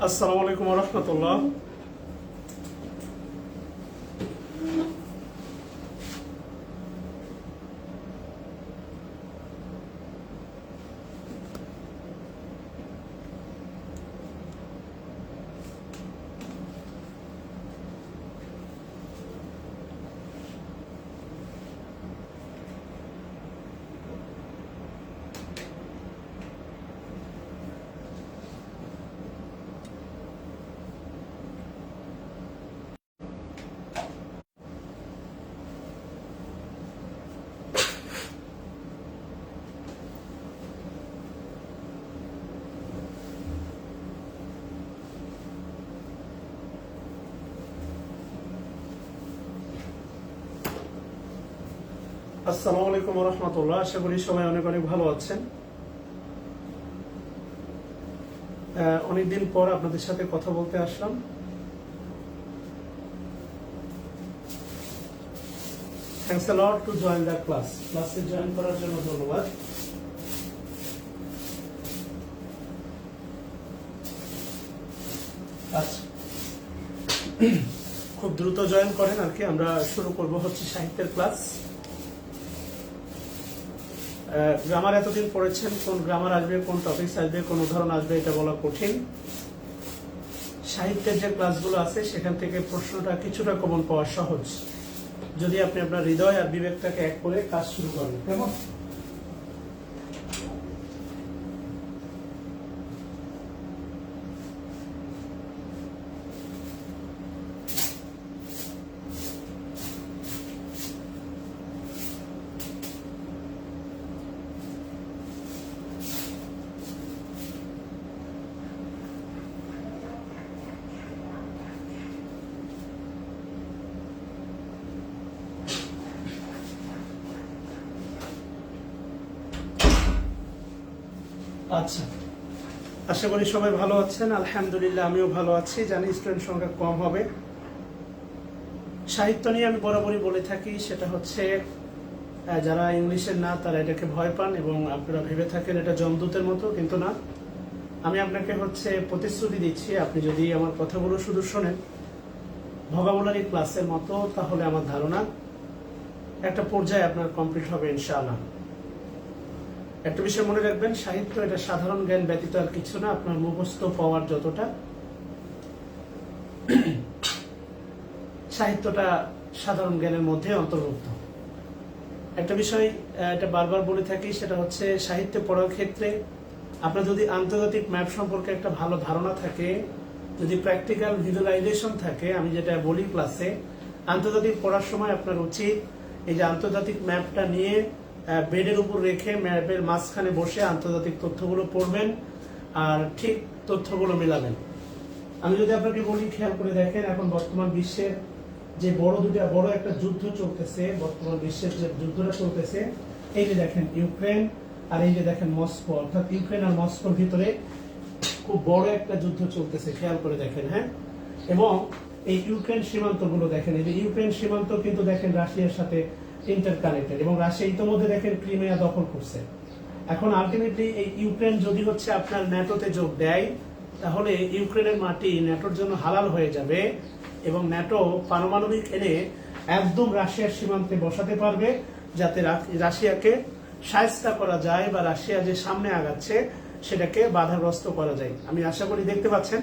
আসসালামু আলাইকুম ওয়া রাহমাতুল্লাহ। আসসালামু আলাইকুম ওয়া রাহমাতুল্লাহ। আশা করি সবাই অনেক অনেক ভালো আছেন। অনেকদিন পর আপনাদের সাথে কথা বলতে আসলাম। Thanks a lot to join the class. ক্লাসে জয়েন করার জন্য ধন্যবাদ। আচ্ছা, খুব দ্রুত জয়েন করেন আর কি। আমরা শুরু করব হচ্ছে সাহিত্যের ক্লাস। গ্রামার এতদিন পড়েছেন, কোন গ্রামার আসবে, কোন টপিকস আসবে, কোন উদাহরণ আসবে, এটা বলা কঠিন। সাহিত্যের যে ক্লাসগুলো আছে সেখান থেকে প্রশ্নটা কিছুটা কমন পাওয়া সহজ, যদি আপনি আপনার হৃদয় আর বিবেকটাকে এক করে কাজ শুরু করেন। কেমন? আচ্ছা, আশা করি সবাই ভালো আছেন। আলহামদুলিল্লাহ, আমিও ভালো আছি। জানি স্টুডেন্ট সংখ্যা কম হবে। সাহিত্য নিয়ে আমি বরাবরই বলে থাকি, সেটা হচ্ছে যারা ইংলিশের না তারা এটাকে ভয় পান এবং আপনারা ভেবে থাকেন এটা যমদূতের মতো, কিন্তু না। আমি আপনাকে হচ্ছে প্রতিশ্রুতি দিচ্ছি, আপনি যদি আমার কথাগুলো শুধু শোনেন ভোকাবুলারি ক্লাসের মতো, তাহলে আমার ধারণা একটা পর্যায়ে আপনার কমপ্লিট হবে ইনশাআল্লাহ। একটা বিষয় মনে রাখবেন, সাহিত্য এটা সাধারণ জ্ঞান ব্যতীত আর কিছু না। আপনার মুখস্থ পাওয়ার যতটা, সাহিত্যটা সাধারণ জ্ঞানের মধ্যে অন্তর্ভুক্ত। একটা বিষয় এটা বারবার বলে থাকি, সেটা হচ্ছে সাহিত্য পড়ার ক্ষেত্রে আপনার যদি আন্তর্জাতিক ম্যাপ সম্পর্কে একটা ভালো ধারণা থাকে, যদি প্র্যাকটিক্যাল ভিজুয়ালাইজেশন থাকে, আমি যেটা বলি ক্লাসে, আন্তর্জাতিক পড়ার সময় আপনার উচিত এই যে আন্তর্জাতিক ম্যাপটা নিয়ে বেডের উপর রেখে ম্যাপের মাঝখানে বসে আন্তর্জাতিক তথ্যগুলো পড়বেন আর ঠিক তথ্যগুলো মেলাবেন। আমি যদি আপনাকে বলি, খেয়াল করে দেখেন, এখন বর্তমান বিশ্বের যে বড় একটা যুদ্ধ চলতেছে, বর্তমান বিশ্বের যে যুদ্ধটা চলতেছে, এই যে দেখেন ইউক্রেন আর এই যে দেখেন মস্কো, অর্থাৎ ইউক্রেন আর মস্কোর ভিতরে খুব বড় একটা যুদ্ধ চলতেছে। খেয়াল করে দেখেন, হ্যাঁ। এবং এই ইউক্রেন সীমান্তগুলো দেখেন, এই যে ইউক্রেন সীমান্ত কিন্তু দেখেন রাশিয়ার সাথে ইন্টারকানেক্টেড, এবং রাশিয়া ইতিমধ্যে দেখেন ক্রিমিয়া দখল করছে। এখন আলটিমেটলি এই ইউক্রেন যদি হচ্ছে আপনার ন্যাটোতে যোগ দেয়, তাহলে ইউক্রেনের মাটি ন্যাটোর জন্য হালাল হয়ে যাবে এবং ন্যাটো পারমাণবিক এনে একদম রাশিয়ার সীমান্তে বসাতে পারবে, যাতে রাশিয়াকে শায়েস্তা করা যায় বা রাশিয়া যে সামনে আগাচ্ছে সেটাকে বাধাগ্রস্ত করা যায়। আমি আশা করি দেখতে পাচ্ছেন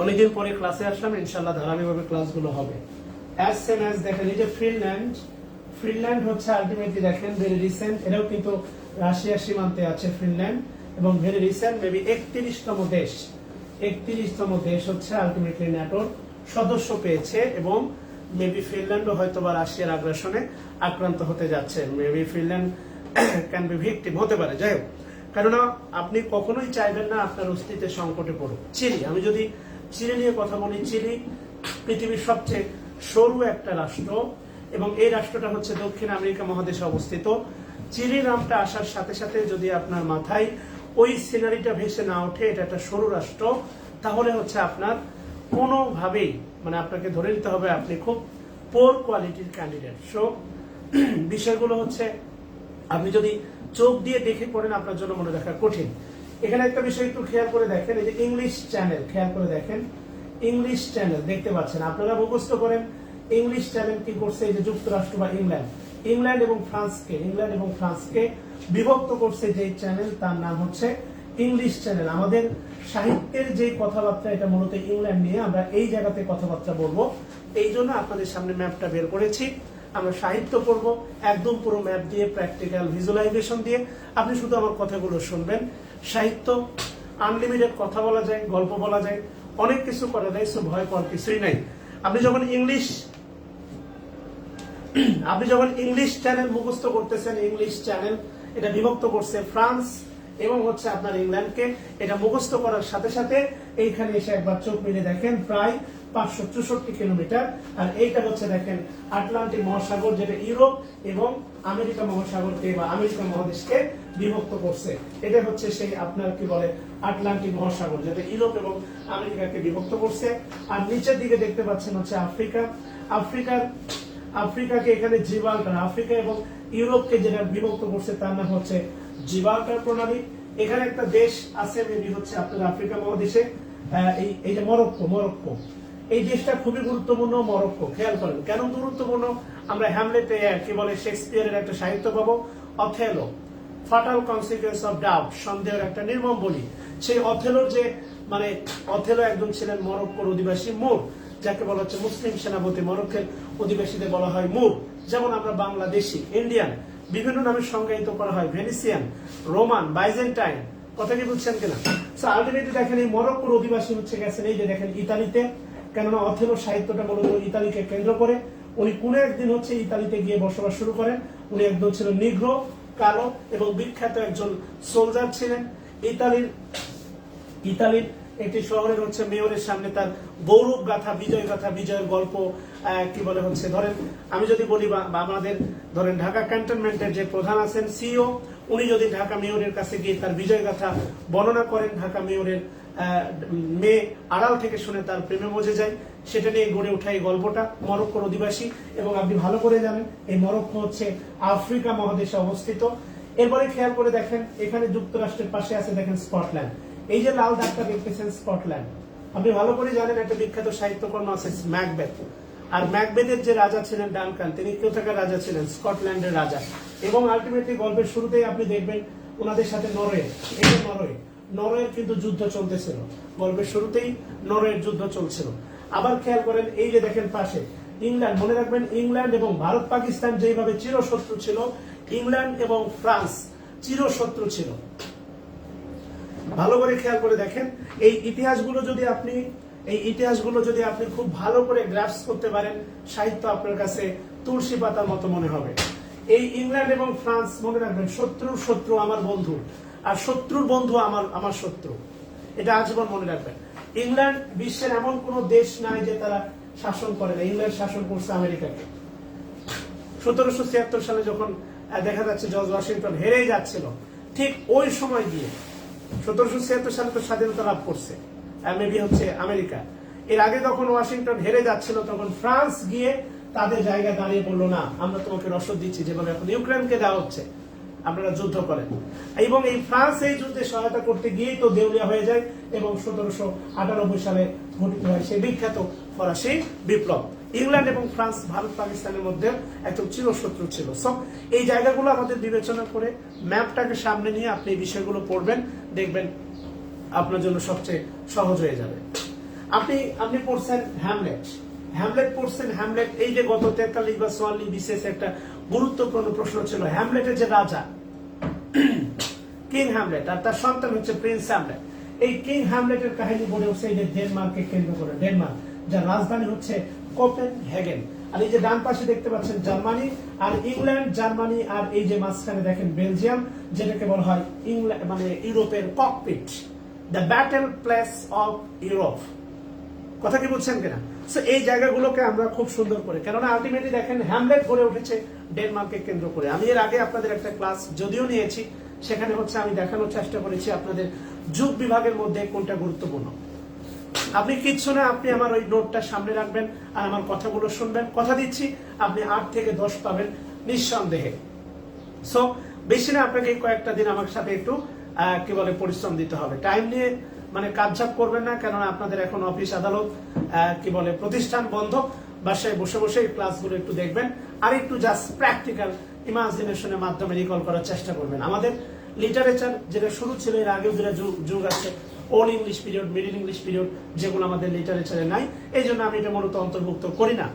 অনেকদিন পরে ক্লাসে আসলাম, ইনশাল্লাহ ধারাবাহিকভাবে ক্লাসগুলো হবে। অ্যাজ সেম অ্যাজ দেখেন এই যে ফিনল্যান্ড হচ্ছে আলটিমেটলি দেখেন ভেরি রিসেন্ট, এটাও কিন্তু রাশিয়ার সীমান্তে আছে ফিনল্যান্ড, এবং ভেরি রিসেন্ট মেবি 31তম দেশ হচ্ছে আলটিমেটলি ন্যাটোর সদস্য পেয়েছে, এবং মেবি ফিনল্যান্ডও হয়তো বা রাশিয়ার আগ্রাসনে আক্রান্ত হতে যাচ্ছে। Maybe Finland can be victim, হতে পারে। যাই হোক, কেননা আপনি কখনোই চাইবেন না আপনার অস্তিত্বের সংকটে পড়ুক। চিলি, আমি যদি চিলি নিয়ে কথা বলি, চিলি পৃথিবীর সবচেয়ে সরু একটা রাষ্ট্র, এবং এই রাষ্ট্রটা হচ্ছে দক্ষিণ আমেরিকা মহাদেশে অবস্থিত। চিলি নামটা আসার সাথে সাথে যদি আপনার মাথায় ওই সিনারিটা ভেসে না ওঠে, এটা একটা সরু রাষ্ট্র, তাহলে হচ্ছে আপনার কোনোভাবেই মানে আপনাকে ধরে নিতে হবে আপনি খুব পোর কোয়ালিটির ক্যান্ডিডেট। সো বিষয়গুলো হচ্ছে, আপনি যদি চোখ দিয়ে দেখে পড়েন, আপনার জন্য মনে রাখা কঠিন। এখানে একটা বিষয় একটু খেয়াল করে দেখেন, এই যে ইংলিশ চ্যানেল, খেয়াল করে দেখেন ইংলিশ চ্যানেল দেখতে পাচ্ছেন। আপনারা মুখস্থ করেন ইংলিশ চ্যানেল কি করছে, এই যে যুক্তরাষ্ট্র বা ইংল্যান্ড এবং ফ্রান্সকে বিভক্ত করছে যে চ্যানেল, তার নাম হচ্ছে ইংলিশ চ্যানেল। আমাদের সাহিত্যের যে কথাবার্তা, এটা মূলত ইংল্যান্ড নিয়ে, আমরা এই জায়গাতে কথাবার্তা বলবো। এই জন্য আপনাদের সামনে ম্যাপটা বের করেছি। আমরা সাহিত্য পড়বো একদম পুরো ম্যাপ দিয়ে, প্র্যাকটিক্যাল ভিজুয়ালাইজেশন দিয়ে। আপনি শুধু আমার কথাগুলো শুনবেন। সাহিত্য আনলিমিটেড কথা বলা যায়, গল্প বলা যায়, অনেক কিছু করা যায়, সো ভয় পাওয়ার কিছুই নাই। আপনি যখন ইংলিশ চ্যানেল মুখস্থ করতেছেন, ইংলিশ চ্যানেল এটা বিভক্ত করছে ফ্রান্স এবং হচ্ছে আপনার ইংল্যান্ডকে। এটা মুখস্থ করার সাথে সাথে এইখানে এসে একবার চোখ মিলে দেখেন প্রায় 564 কিলোমিটার। আর এইটা হচ্ছে দেখেন আটলান্টিক মহাসাগর, যেটা ইউরোপ এবং আমেরিকা মহাসাগরকে বা আমেরিকা মহাদেশকে বিভক্ত করছে। এটা হচ্ছে সেই আপনার কি বলে আটলান্টিক মহাসাগর, যেটা ইউরোপ এবং আমেরিকাকে বিভক্ত করছে। আর নিচের দিকে দেখতে পাচ্ছেন হচ্ছে আফ্রিকাকে এখানে জিব্রাল্টার, আফ্রিকা এবং ইউরোপকে যেটা বিভক্ত করছে তার নাম হচ্ছে জিব্রাল্টার প্রণালী। এখানে একটা দেশ আছে, মেবি হচ্ছে আপনার আফ্রিকা মহাদেশে, এই যে মরক্কো। এই দেশটা খুবই গুরুত্বপূর্ণ। মরক্কো খেয়াল করেন কেন গুরুত্বপূর্ণ। আমরা হ্যামলেটে কি বলে শেক্সপিয়ারের একটা সাহিত্য পাবো, Othello, fatal consequence of doubt, সন্দেহের একটা নির্মম বলি। সেই অথেলোর যে মানে অথেলো একজন ছিলেন মরক্কোর অধিবাসী মুর, যাকে বলা হচ্ছে মুসলিম সেনাপতি। মরক্কোর অধিবাসীদের বলা হয় মুর। যেমন আমরা বাংলাদেশি, ইন্ডিয়ান, বিভিন্ন নামে সংজ্ঞায়িত করা হয়, ভেনিসিয়ান, রোমান, বাইজেন্টাইন। কথা কি বুঝছেন কিনা? সো আলটিমেটলি দেখেন এই মরক্কোর অধিবাসী হচ্ছে গেছেন এই যে দেখেন ইতালিতে, কেননা অথেলো সাহিত্যটা মূলত ইতালিকে কেন্দ্র করে। উনি কোন একদিন হচ্ছে ইতালিতে গিয়ে বসবাস শুরু করেন। উনি একজন ছিলেন নিগ্রো, কালো এবং বিখ্যাত একজন সোলজার ছিলেন। ইতালির একটি শহরের হচ্ছে মেয়রের সামনে তার গৌরব গাথা, বিজয়ের গল্প কি বলে হচ্ছে, ধরেন আমি যদি বলি আমাদের ধরেন ঢাকা ক্যান্টনমেন্টের যে প্রধান আছেন সিইও, উনি যদি ঢাকা মেয়রের কাছে গিয়ে তার বিজয় গাথা বর্ণনা করেন, ঢাকা মেয়রের মেয়ে আড়াল থেকে শুনে তার প্রেমে মজে যায়, সেটা নিয়ে গড়ে ওঠা এই গল্পটা। মরক্কোর অধিবাসী, এবং আপনি ভালো করে জানেন এই মরক্কো হচ্ছে আফ্রিকা মহাদেশে অবস্থিত। এরপরে খেয়াল করে দেখেন এখানে যুক্তরাষ্ট্রের পাশে আছে দেখেন স্কটল্যান্ড। এই যে লাল দাগটা দেখতেছেন স্কটল্যান্ড। আপনি ভালো করে জানেন একটা বিখ্যাত সাহিত্যকর্ম আছে ম্যাকবেথ। আর ম্যাকবেথের যে রাজা ছিলেন ডানকান, তিনি কোথাকার রাজা ছিলেন? স্কটল্যান্ডের রাজা। এবং আলটিমেটলি গল্পের শুরুতেই আপনি দেখবেন ওনাদের সাথে নরওয়ে, এই যে নরওয়ের কিন্তু যুদ্ধ চলতেছিল। গল্পের শুরুতেই নরওয়ের যুদ্ধ চলছিল। আবার খেয়াল করেন এই যে দেখেন পাশে ইংল্যান্ড। মনে রাখবেন ইংল্যান্ড এবং ভারত পাকিস্তান যেভাবে চিরশত্রু ছিল, ইংল্যান্ড এবং ফ্রান্স চিরশত্রু ছিল। ভালো করে খেয়াল করে দেখেন এই ইতিহাসগুলো যদি আপনি খুব ভালো করে গ্রাস্প করতে পারেন, সাহিত্য আপনার কাছে তুলসী পাতার মতো মনে হবে। এই ইংল্যান্ড এবং ফ্রান্স, মনে রাখবেন শত্রুর শত্রু আমার বন্ধু, আর শত্রুর বন্ধু আমার শত্রু। এটা আজীবন মনে রাখবেন। ইংল্যান্ড বিশ্বের এমন কোন দেশ নাই যে তারা শাসন করে না। ইংল্যান্ড শাসন করছে আমেরিকাকে। 1776 সালে যখন দেখা যাচ্ছে জর্জ ওয়াশিংটন হেরেই যাচ্ছিল, ঠিক ওই সময় গিয়ে 1776 সালে তো স্বাধীনতা লাভ করছে মেবি হচ্ছে আমেরিকা। এর আগে যখন ওয়াশিংটন হেরে যাচ্ছিল, তখন ফ্রান্স গিয়ে তাদের জায়গায় দাঁড়িয়ে বললো, না আমরা তোমাকে রসদ দিচ্ছি, যেভাবে এখন ইউক্রেনকে দেওয়া হচ্ছে, আপনারা যুদ্ধ করেন। এবং এই ফ্রান্স এই যুদ্ধে সহায়তা করতে গিয়েই তো দেউলিয়া হয়ে যায় এবং 1798 সালে ঘটিত হয় সেই বিখ্যাত ফরাসি বিপ্লব। ইংল্যান্ড এবং ফ্রান্স ভারত পাকিস্তানের মধ্যে একদম চিরশত্রু ছিল। সব এই জায়গাগুলো আমাদের বিবেচনা করে ম্যাপটাকে সামনে নিয়ে আপনি এই বিষয়গুলো পড়বেন, দেখবেন আপনার জন্য সবচেয়ে সহজ হয়ে যাবে। আপনি পড়ছেন হ্যামলেট পড়ছেন। হ্যামলেট এই যে গত 43 বা 44 বিশেষ একটা গুরুত্বপূর্ণ প্রশ্ন ছিল। হ্যামলেটের যে রাজা কিং হ্যামলেট আর তার সন্তান হচ্ছে প্রিন্স হ্যামলেট। এই কিং হ্যামলেটের কাহিনী গড়ে উঠছে এই যে ডেনমার্ককে কেন্দ্র করে। ডেনমার্ক যার রাজধানী হচ্ছে কোপেনহেগেন। আর এই যে ডান পাশে দেখতে পাচ্ছেন জার্মানি আর ইংল্যান্ড, জার্মানি আর এই যে মাঝখানে দেখেন বেলজিয়াম, যেটাকে বলা হয় ইংল্যান্ড মানে ইউরোপের cockpit, the battle place of Europe. কথা কি বুঝছেন কিনা? এই জায়গাগুলোকে আমরা খুব সুন্দর করে, কেননা আলটিমেটলি দেখেন হ্যামলেট গড়ে উঠেছে ডেনমার্ককে কেন্দ্র করে। আমি এর আগে আপনাদের একটা ক্লাস যদিও নিয়েছি, সেখানে হচ্ছে আমি দেখানোর চেষ্টা করেছি আপনাদের যুগ বিভাগের মধ্যে কোনটা গুরুত্বপূর্ণ। আপনি কিচ্ছু না, আপনি আমার ওই নোটটা সামনে রাখবেন আর আমার কথাগুলো শুনবেন। কথা দিচ্ছি আপনি 8 থেকে 10 পাবেন নিঃসন্দেহে। সো বেশি না, আপনাকে কয়েকটা দিন আমার সাথে একটু কি বলে পরিশ্রম দিতে হবে। টাইম নিয়ে মানে কাজঝাপ করবেন না, কেননা আপনাদের এখন অফিস আদালত কি বলে প্রতিষ্ঠান বন্ধ। বাসায় বসে বসে এই ক্লাসগুলো একটু দেখবেন, আর একটু জাস্ট প্র্যাকটিক্যাল ইমাজিনেশনের মাধ্যমে রিকল করার চেষ্টা করবেন। আমাদের লিটারেচার যেটা শুরু ছিল, এর আগেও যেটা যুগ আছে, old English period, middle English period, যেগুলো আমাদের লিটারেচারে নাই, এই জন্য আমি এটা মূলত অন্তর্ভুক্ত করি না।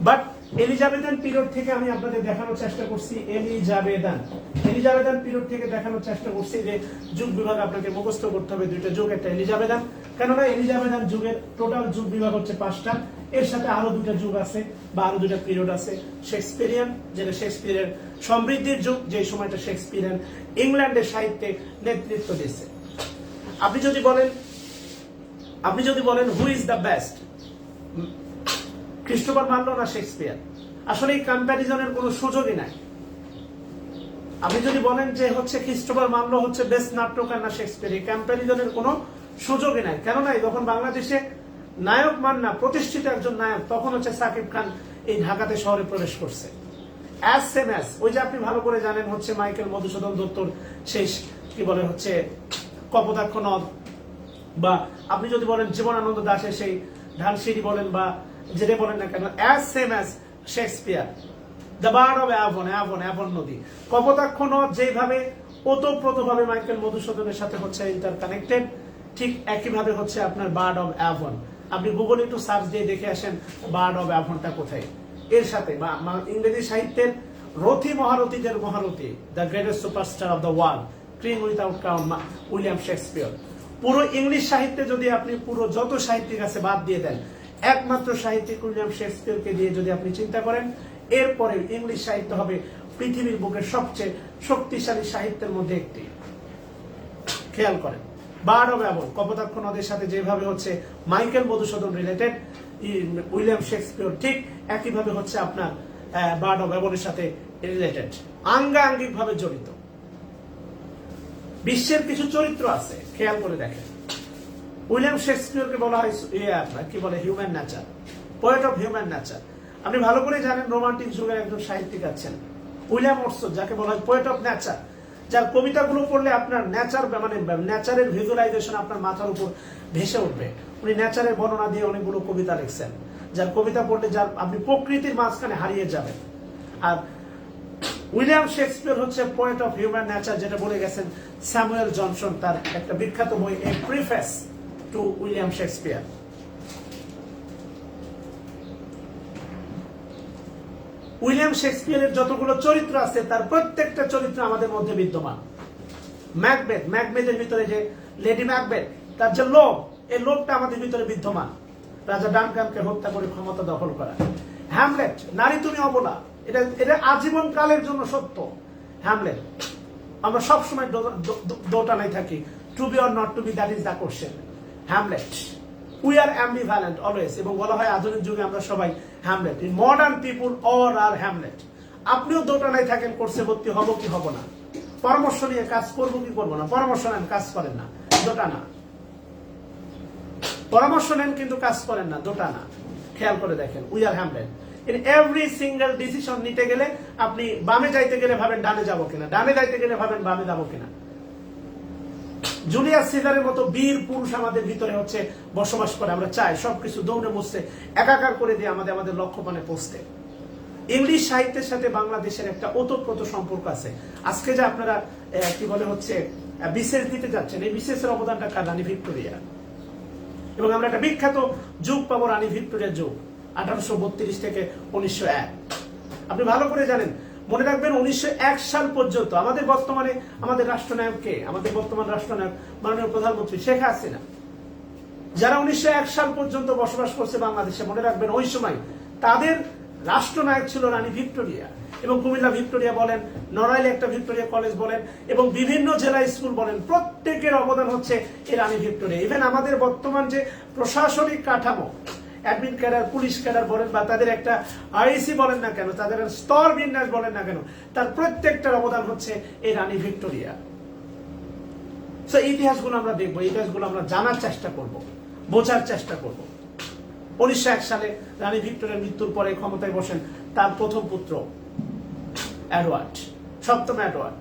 বাট এলিজাবেথান পিরিয়ড থেকে আমি আপনাদের দেখানোর চেষ্টা করছি, এলিজাবেথান পিরিয়ড থেকে দেখানোর চেষ্টা করছি যে যুগ বিভাগ আপনাকে মুখস্থ করতে হবে দুইটা যুগ, একটা এলিজাবেথান, কেননা এলিজাবেথান যুগের টোটাল যুগ বিভাগ হচ্ছে 5টা, এর সাথে আরো দুটা যুগ আছে বা আরো দুটা পিরিয়ড আছে। শেক্সপিয়ারিয়ান, যেটা শেক্সপিয়ারের সমৃদ্ধির যুগ, যে সময়টা শেক্সপিয়ারিয়ান ইংল্যান্ডের সাহিত্যে নেতৃত্ব দিচ্ছে। আপনি যদি বলেন who is the best, Christopher Marlowe না শেক্সপিয়ার, আসলে এই কম্প্যারিজনের কোনো সুযোগই নাই। আপনি যদি বলেন যে হচ্ছে ক্রিস্টোফার মার্লো হচ্ছে বেস্ট নাট্যকার না শেক্সপিয়ার, এই কম্প্যারিজনের কোনো সুযোগই নাই। কেননা যখন বাংলাদেশে নায়ক মান্না প্রতিষ্ঠিত একজন নায়ক, তখন হচ্ছে সাকিব খান এই ঢাকাতে শহরে প্রবেশ করছে। ওই যে আপনি ভালো করে জানেন হচ্ছে মাইকেল মধুসূদন দত্তর সেই কি বলে হচ্ছে কপোতাক্ষ নদ, বা আপনি যদি বলেন জীবনানন্দ দাশের সেই ধানসিঁড়ি বলেন বা যেটা বলেন না কেন, same as Shakespeare, the bird of Avon নদী, কপোতাক্ষ নদ যেভাবে ওতপ্রোতভাবে মাইকেল মধুসূদনের সাথে হচ্ছে ইন্টার কানেক্টেড, ঠিক একইভাবে হচ্ছে আপনার বার্ড অফ অ্যাভন। আপনি গুগলে একটু সার্চ দিয়ে দেখে আসেন বার্ড অফ অ্যাভনটা কোথায়। এর সাথে ইংরেজি সাহিত্যের মহারথীদের মহারথী, the greatest superstar of the world, king without crown, William Shakespeare. পুরো ইংলিশ সাহিত্যে যদি আপনি পুরো যত সাহিত্যিক আছে বাদ দিয়ে দেন, একমাত্র সাহিত্যিক উইলিয়াম শেক্সপিয়ারকে দিয়ে যদি আপনি চিন্তা করেন, এরপরে ইংলিশ সাহিত্য হবে পৃথিবীর বুকের সবচেয়ে শক্তিশালী সাহিত্যের মধ্যে একটি। খেয়াল করেন, বার্ড অফ অ্যাভন, কপোতাক্ষ নদের সাথে যেভাবে হচ্ছে Michael Madhusudan related, William Shakespeare ঠিক একইভাবে হচ্ছে আপনার বার্ড অফ অ্যাভনের সাথে রিলেটেড, আঙ্গাঙ্গিক ভাবে জড়িত। বিশ্বের কিছু চরিত্র আছে, খেয়াল করে দেখেন। উইলিয়াম শেক্সপিয়ারকে বলা হয় কি বলে human nature, poet of human nature. আপনি ভালো করে জানেন রোমান্টিক যুগের একজন সাহিত্যিক আছেন উইলিয়াম ওয়াটসন, যাকে বলা হয় পোয়েট অফ নেচার, যার কবিতাগুলো পড়লে আপনার নেচার মানে নেচারের ভিজুয়ালাইজেশন আপনার মাথার উপর ভেসে উঠবে। উনি নেচারের বর্ণনা দিয়ে অনেকগুলো কবিতা লিখছেন, যার কবিতা পড়লে যার আপনি প্রকৃতির মাঝখানে হারিয়ে যাবেন। আর উইলিয়াম শেক্সপিয়ার হচ্ছে পোয়েট অফ হিউম্যান নেচার, যেটা বলে গেছেন স্যামুয়েল জনসন তার একটা বিখ্যাত বই a preface to William Shakespeare. William শেক্সপিয়ারের যতগুলো চরিত্র আছে তার প্রত্যেকটা চরিত্র আমাদের মধ্যে বিদ্যমান। ম্যাকবেথের ভিতরে যে লেডি ম্যাকবেথ, তার যে লোভ, এই লোভটা আমাদের ভিতরে বিদ্যমান, রাজা ডানকানকে হত্যা করে ক্ষমতা দখল করা। হ্যামলেট, নারী তুমি অবলা, এটা আজীবন কালের জন্য সত্য। হ্যামলেট, আমরা সবসময় দোটানায় থাকি, to be or not to be, that is the question. Hamlet, we are ambivalent always, এবং বলা হয় আধুনিক যুগে আমরা সবাই Hamlet. In modern people all are Hamlet. আপনিও দোটানায় থাকেন, কোর্সে ভর্তি হব কি হব না, পরামর্শ নিয়ে কাজ করবো কি করবো না, পরামর্শ নেন কাজ করেন না, দোটানা। পরামর্শ নেন কিন্তু কাজ করেন না, দোটানা। খেয়াল করে দেখেন, we are Hamlet. In every single decision নিতে গেলে আপনি বামে যাইতে গেলে ভাবেন ডানে যাবো কিনা, ডানে যাইতে গেলে ভাবেন বামে যাবো কিনা। জুলিয়াস সিজারের মতো বীর পুরুষ আমাদের ভিতরে হচ্ছে বসবাস করে। আমরা চাই সবকিছু দৌড়ে মুছতে একাকার করে দিয়ে আমাদের লক্ষ্যপানে পৌঁছতে। ইংলিশ সাহিত্যের সাথে বাংলাদেশের একটা ওতপ্রোত সম্পর্ক আছে। আজকে যে আপনারা কি বলে হচ্ছে বিশেষ দিতে যাচ্ছেন, এই বিশেষের অবদানটা কার? রানী ভিক্টোরিয়া। এবং আমরা একটা বিখ্যাত যুগ পাবো, রানী ভিক্টোরিয়ার যুগ, 1832 থেকে 1901। আপনি ভালো করে জানেন, মনে রাখবেন 1901 সাল পর্যন্ত আমাদের রাষ্ট্রনায়ক কে? আমাদের বর্তমান রাষ্ট্রনায়ক মাননীয় প্রধানমন্ত্রী শেখ হাসিনা। যারা 1901 সাল পর্যন্ত বসবাস করছে বাংলাদেশে, মনে রাখবেন ওই সময় তাদের রাষ্ট্রনায়ক ছিল রানী ভিক্টোরিয়া। এবং কুমিল্লা ভিক্টোরিয়া বলেন, নড়াইলে একটা ভিক্টোরিয়া কলেজ বলেন, এবং বিভিন্ন জেলা স্কুল বলেন, প্রত্যেকের অবদান হচ্ছে এই রানী ভিক্টোরিয়া। ইভেন আমাদের বর্তমান যে প্রশাসনিক কাঠামো, অ্যাডমিন ক্যাডার, পুলিশ ক্যাডার বলেন, বা তাদের একটা আইসি বলেন না কেন, তাদের স্তর বিন্যাস বলেন না কেন, তার প্রত্যেকটার অবদান হচ্ছে এই রানী ভিক্টোরিয়া। সো ইতিহাসগুলো আমরা দেখবো, ইতিহাসগুলো আমরা জানার চেষ্টা করব, বোঝার চেষ্টা করব। 1901 সালে রানী ভিক্টোরিয়ার মৃত্যুর পরে ক্ষমতায় বসেন তার প্রথম পুত্র এডওয়ার্ড, সপ্তম এডওয়ার্ড।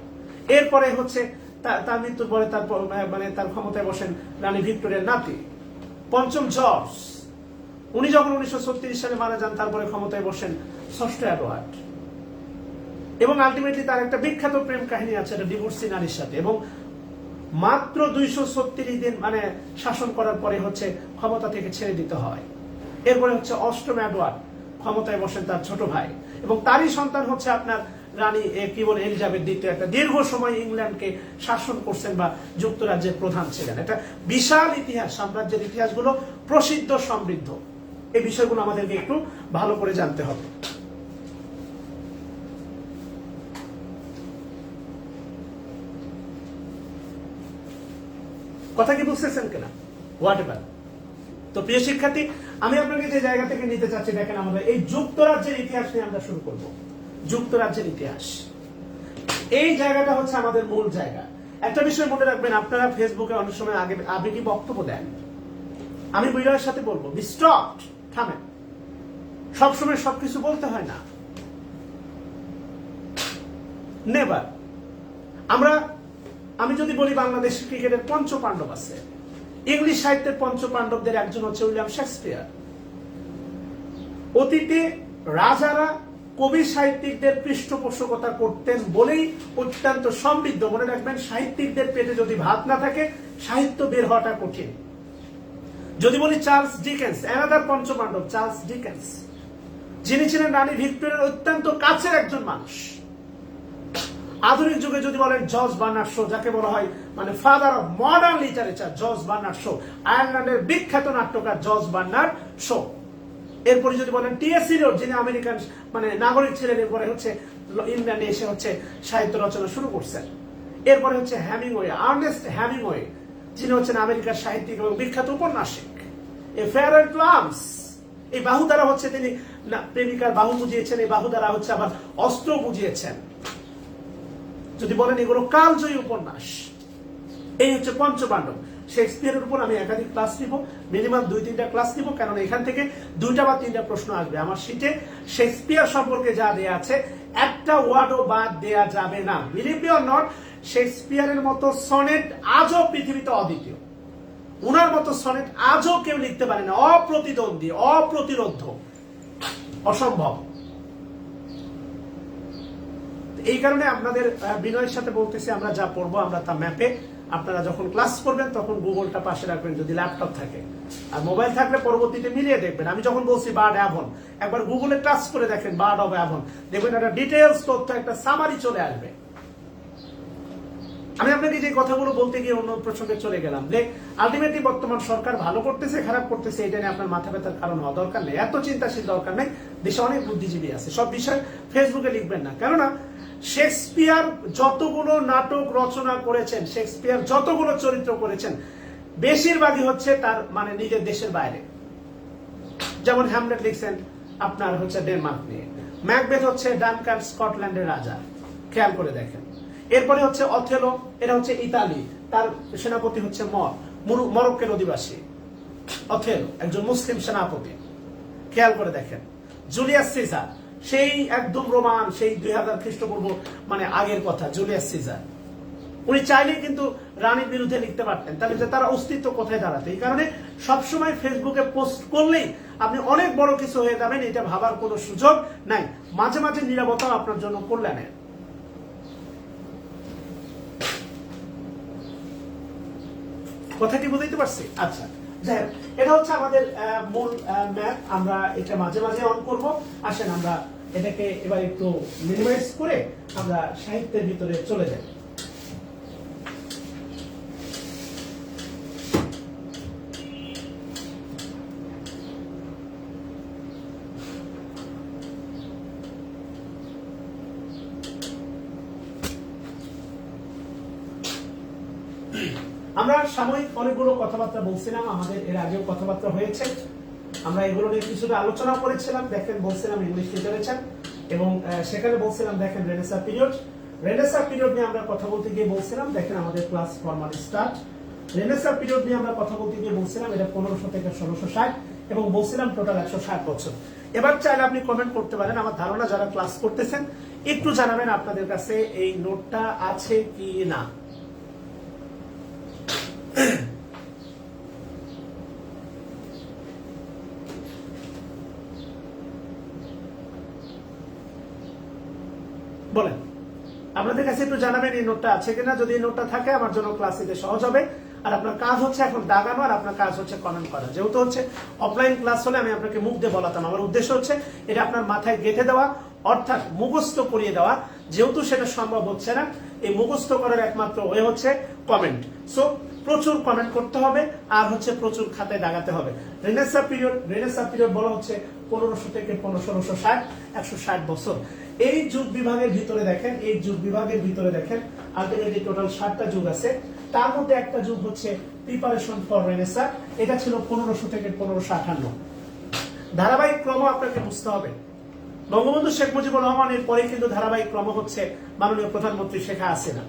এরপরে হচ্ছে তার মৃত্যুর পরে তার মানে তার ক্ষমতায় বসেন রানী ভিক্টোরিয়ার নাতি পঞ্চম জর্জ। উনি যখন 1936 সালে মারা যান তারপরে ক্ষমতায় বসেন ষষ্ঠ এডওয়ার্ড। এবং আলটিমেটলি তার একটা বিখ্যাত প্রেম কাহিনী আছে, একটা ডিভোর্সি নারীর সাথে, এবং মাত্র 236 দিন মানে শাসন করার পরে হচ্ছে ক্ষমতা থেকে ছেড়ে দিতে হয়। এরপরে হচ্ছে অষ্টম এডওয়ার্ড, ক্ষমতায় বসেন তার ছোট ভাই, এবং তারই সন্তান হচ্ছে আপনার রানী কি বলে এলিজাবেথ দ্বিতীয়। একটা দীর্ঘ সময় ইংল্যান্ডকে শাসন করছেন বা যুক্তরাজ্যের প্রধান ছিলেন। একটা বিশাল ইতিহাস, সাম্রাজ্যের ইতিহাসগুলো প্রসিদ্ধ সমৃদ্ধ। এই বিষয়গুলো আমাদেরকে একটু ভালো করে জানতে হবে। কথা কি বুঝতেছেন কিনা? What ever. তো প্রিয় শিক্ষার্থী, আমি আপনাকে যে জায়গা থেকে নিতে চাচ্ছি, দেখেন আমাদের এই যুক্তরাজ্যের ইতিহাস নিয়ে আমরা শুরু করব। যুক্তরাজ্যের ইতিহাস, এই জায়গাটা হচ্ছে আমাদের মূল জায়গা। একটা বিষয় মনে রাখবেন, আপনারা ফেসবুকে অনেক সময় আবেগী বক্তব্য দেন, আমি বিনয়ের সাথে বলবো বি স্টপড, থামেন। সবসময় সবকিছু বলতে হয় না, নেভার। আমি যদি বলি বাংলাদেশ ক্রিকেটের পঞ্চ পাণ্ডব আছে, ইংলিশ সাহিত্যের পঞ্চ পাণ্ডবদের একজন হচ্ছে উইলিয়াম শেক্সপিয়ার। অতীতে রাজারা কবি সাহিত্যিকদের পৃষ্ঠপোষকতা করতেন বলেই অত্যন্ত সমৃদ্ধ। মনে রাখবেন, সাহিত্যিকদের পেটে যদি ভাত না থাকে সাহিত্য বের হওয়াটা কঠিন। যদি বলি চার্লস ডিকেন্স, অ্যানাদার পঞ্চপাণ্ডব, চার্লস ডিকেন্স, যিনি ছিলেন রানী ভিক্টোরিয়ার অত্যন্ত কাছের একজন মানুষ। আধুনিক যুগে যদি বলেন জর্জ বার্নার্ড শো, যাকে বলা হয় মানে father of modern literature, George Bernard Shaw, আয়ারল্যান্ডের বিখ্যাত নাট্যকার জর্জ বার্নার্ড শো। এরপরে যদি বলেন টি.এস. এলিয়ট, যিনি আমেরিকান মানে নাগরিক ছিলেন, এরপরে হচ্ছে ইংল্যান্ডে এসে হচ্ছে সাহিত্য রচনা শুরু করছেন। এরপরে হচ্ছে হ্যামিংওয়ে, আর্নেস্ট হ্যামিংওয়ে, যিনি হচ্ছেন আমেরিকার সাহিত্যিক এবং বিখ্যাত উপন্যাসিক। এ ফেয়ার অ্যান্ড প্লামস, এই বাহু দ্বারা হচ্ছে তিনি প্রেমিকার বাহু বুঝিয়েছেন, এই বাহু দ্বারা হচ্ছে আবার অস্ত্র বুঝিয়েছেন। যদি বলেন এগুলো কালজয়ী উপন্যাস। এই হচ্ছে পঞ্চপাণ্ডব। শেক্সপিয়ারের উপর আমি একাধিক ক্লাস নিব, মিনিমাম 2-3টা ক্লাস নিব, কারণ এখান থেকে 2টা বা 3টা প্রশ্ন আসবে। আমার শীটে শেক্সপিয়ার সম্পর্কে যা দেয়া আছে একটা ওয়ার্ডও বাদ দেয়া যাবে না। বিলিভ মি অর নট, শেক্সপিয়ারের মতো সনেট আজও পৃথিবীতে অদ্বিতীয়। উনার মতো সনেট আজও কেউ লিখতে পারে না, অপ্রতিদ্বন্দ্বী, অপ্রতিরোধ্য, অসম্ভব। এই কারণে আপনাদের বিনয়ের সাথে বলতেছি, আমরা যা পড়বো আমরা তা ম্যাপে, আপনারা যখন ক্লাস করবেন তখন গুগলটা পাশে রাখবেন যদি ল্যাপটপ থাকে, আর মোবাইল থাকলে পরবর্তীতে মিলিয়ে দেখবেন। আমি যখন বলছি বার্ড অ্যাভন, একবার গুগলে টাচ করে দেখেন বার্ড অফ অ্যাভন, দেখবেন একটা ডিটেলস তথ্য, একটা সামারি চলে আসবে। আমি আপনাকে যে কথাগুলো বলতে গিয়ে অন্য প্রসঙ্গে চলে গেলাম, যে আলটিমেটলি বর্তমান সরকার ভালো করতেছে খারাপ করতেছে এটা নিয়ে আপনার মাথা ব্যথার কারণ হওয়া দরকার নেই, এত চিন্তাশীল দরকার নেই। দেশে অনেক বুদ্ধিজীবী আছে, সব বিষয় ফেসবুকে লিখবেন না। কেননা শেক্সপিয়ার যতগুলো নাটক রচনা করেছেন, শেক্সপিয়ার যতগুলো চরিত্র করেছেন, বেশিরভাগই হচ্ছে তার মানে নিজের দেশের বাইরে। যেমন হ্যামলেট লিখছেন আপনার হচ্ছে ডেনমার্ক নিয়ে, ম্যাকবেথ হচ্ছে ডানকান স্কটল্যান্ডের রাজা, খেয়াল করে দেখেন। এরপরে হচ্ছে অথেলো, এটা হচ্ছে ইতালি, তার সেনাপতি হচ্ছে মরক্কোর অধিবাসী। অথেলো একজন মুসলিম সেনাপতি, খেয়াল করে দেখেন। জুলিয়াস সিজার, সেই একদম রোমান, সেই 2000 খ্রিস্টপূর্ব মানে আগের কথা, জুলিয়াস সিজার। উনি চাইলেই কিন্তু রানীর বিরুদ্ধে লিখতে পারতেন, তাহলে যে তার অস্তিত্ব কোথায় দাঁড়াতে। এই কারণে সবসময় ফেসবুকে পোস্ট করলেই আপনি অনেক বড় কিছু হয়ে যাবেন, এটা ভাবার কোনো সুযোগ নাই। মাঝে মাঝে নীরবতা আপনার জন্য কল্যাণের। কথাটি বুঝতে পারছি? আচ্ছা, যাই হোক, এটা হচ্ছে আমাদের মূল ম্যাপ। আমরা এটা মাঝে মাঝে অন করব। আসেন আমরা এটাকে এবার একটু মিনিমাইজ করে আমরা সাহিত্যের ভিতরে চলে যাই। আমরা সাময়িক অনেকগুলো কথাবার্তা বলছিলাম, আমাদের এর আগেও কথাবার্তা হয়েছে, আমরা এগুলো নিয়ে কিছুটা আলোচনা করেছিলাম। দেখেন, বলছিলাম ইংলিশ লিটারেচার, এবং সেখানে বলছিলাম দেখেন রেনেসাঁ পিরিয়ড। রেনেসাঁ পিরিয়ড নিয়ে আমরা কথা বলতে গিয়ে বলছিলাম, দেখেন আমাদের class formal start. Renaissance period নিয়ে আমরা কথা বলতে গিয়ে বলছিলাম এটা 1500 থেকে 1660, এবং বলছিলাম টোটাল 160 বছর। এবার চাইলে আপনি কমেন্ট করতে পারেন। আমার ধারণা যারা ক্লাস করতেছেন একটু জানাবেন আপনাদের কাছে এই নোটটা আছে কি না। বলেন আপনাদের কাছে একটু জানাবেন এই নোটটা আছে কিনা। যদি এই নোটটা থাকে আমার জন্য ক্লাস নিতে সহজ হবে। আর আপনার কাজ হচ্ছে এখন দাগানো, আর আপনার কাজ হচ্ছে কমেন্ট করা। যেহেতু হচ্ছে অফলাইন ক্লাস হলে আমি আপনাকে মুখ দিয়ে বলাতাম, আমার উদ্দেশ্য হচ্ছে এটা আপনার মাথায় গেঁথে দেওয়া, অর্থাৎ মুখস্থ করিয়ে দেওয়া। যেহেতু সেটা সম্ভব হচ্ছে না, এই মুখস্থ করার একমাত্র ওয়ে হচ্ছে কমেন্ট। সো প্রচুর কমেন্ট করতে হবে আর হচ্ছে প্রচুর খাতায় দাগাতে হবে। রেনেসাঁ পিরিয়ড বলা হচ্ছে 1500 থেকে 1560, 160 বছর। এই যুগ বিভাগের ভিতরে দেখেন, আলটিমেটলি টোটাল 7টা যুগ আছে। তার মধ্যে একটা যুগ হচ্ছে প্রিপারেশন ফর রেনেসাঁ, এটা ছিল 1500 থেকে 1558। ধারাবাহিক ক্রম আপনাকে বুঝতে হবে। বঙ্গবন্ধু শেখ মুজিবুর রহমানের পরে কিন্তু ধারাবাহিক ক্রম হচ্ছে মাননীয় প্রধানমন্ত্রী শেখ হাসিনা।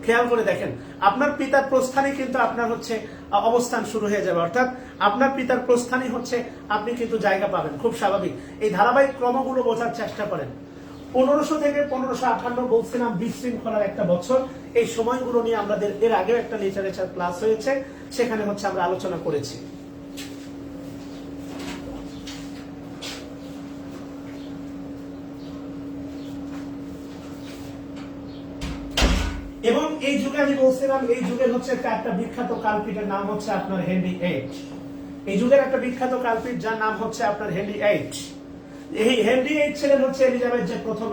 খেয়াল করে দেখেন, আপনার পিতার প্রস্থানে কিন্তু আপনার হচ্ছে অবস্থান শুরু হয়ে যাবে, অর্থাৎ আপনার পিতার প্রস্থানই হচ্ছে আপনি কিন্তু জায়গা পাবেন, খুব স্বাভাবিক। এই ধারাবাহিক ক্রমগুলো বোঝার চেষ্টা করেন। 1500 থেকে 1558 বলছিলাম বিশৃঙ্খলার একটা বছর। এই সময়গুলো নিয়ে আমাদের এর আগেও একটা লিটারেচার ক্লাস হয়েছে, সেখানে হচ্ছে আমরা আলোচনা করেছি। এবং এই যুগে আমি বলছিলাম, এই যুগের হচ্ছে একটা বিখ্যাত কালপিটের নাম হচ্ছে আপনার হেনরি এইট। এই যুগের একটা বিখ্যাত কালপিট যার নাম হচ্ছে আপনার হেনরি এইট। এই হেনরি এইট ছিলেন হচ্ছে এলিজাবেথ যে প্রথম,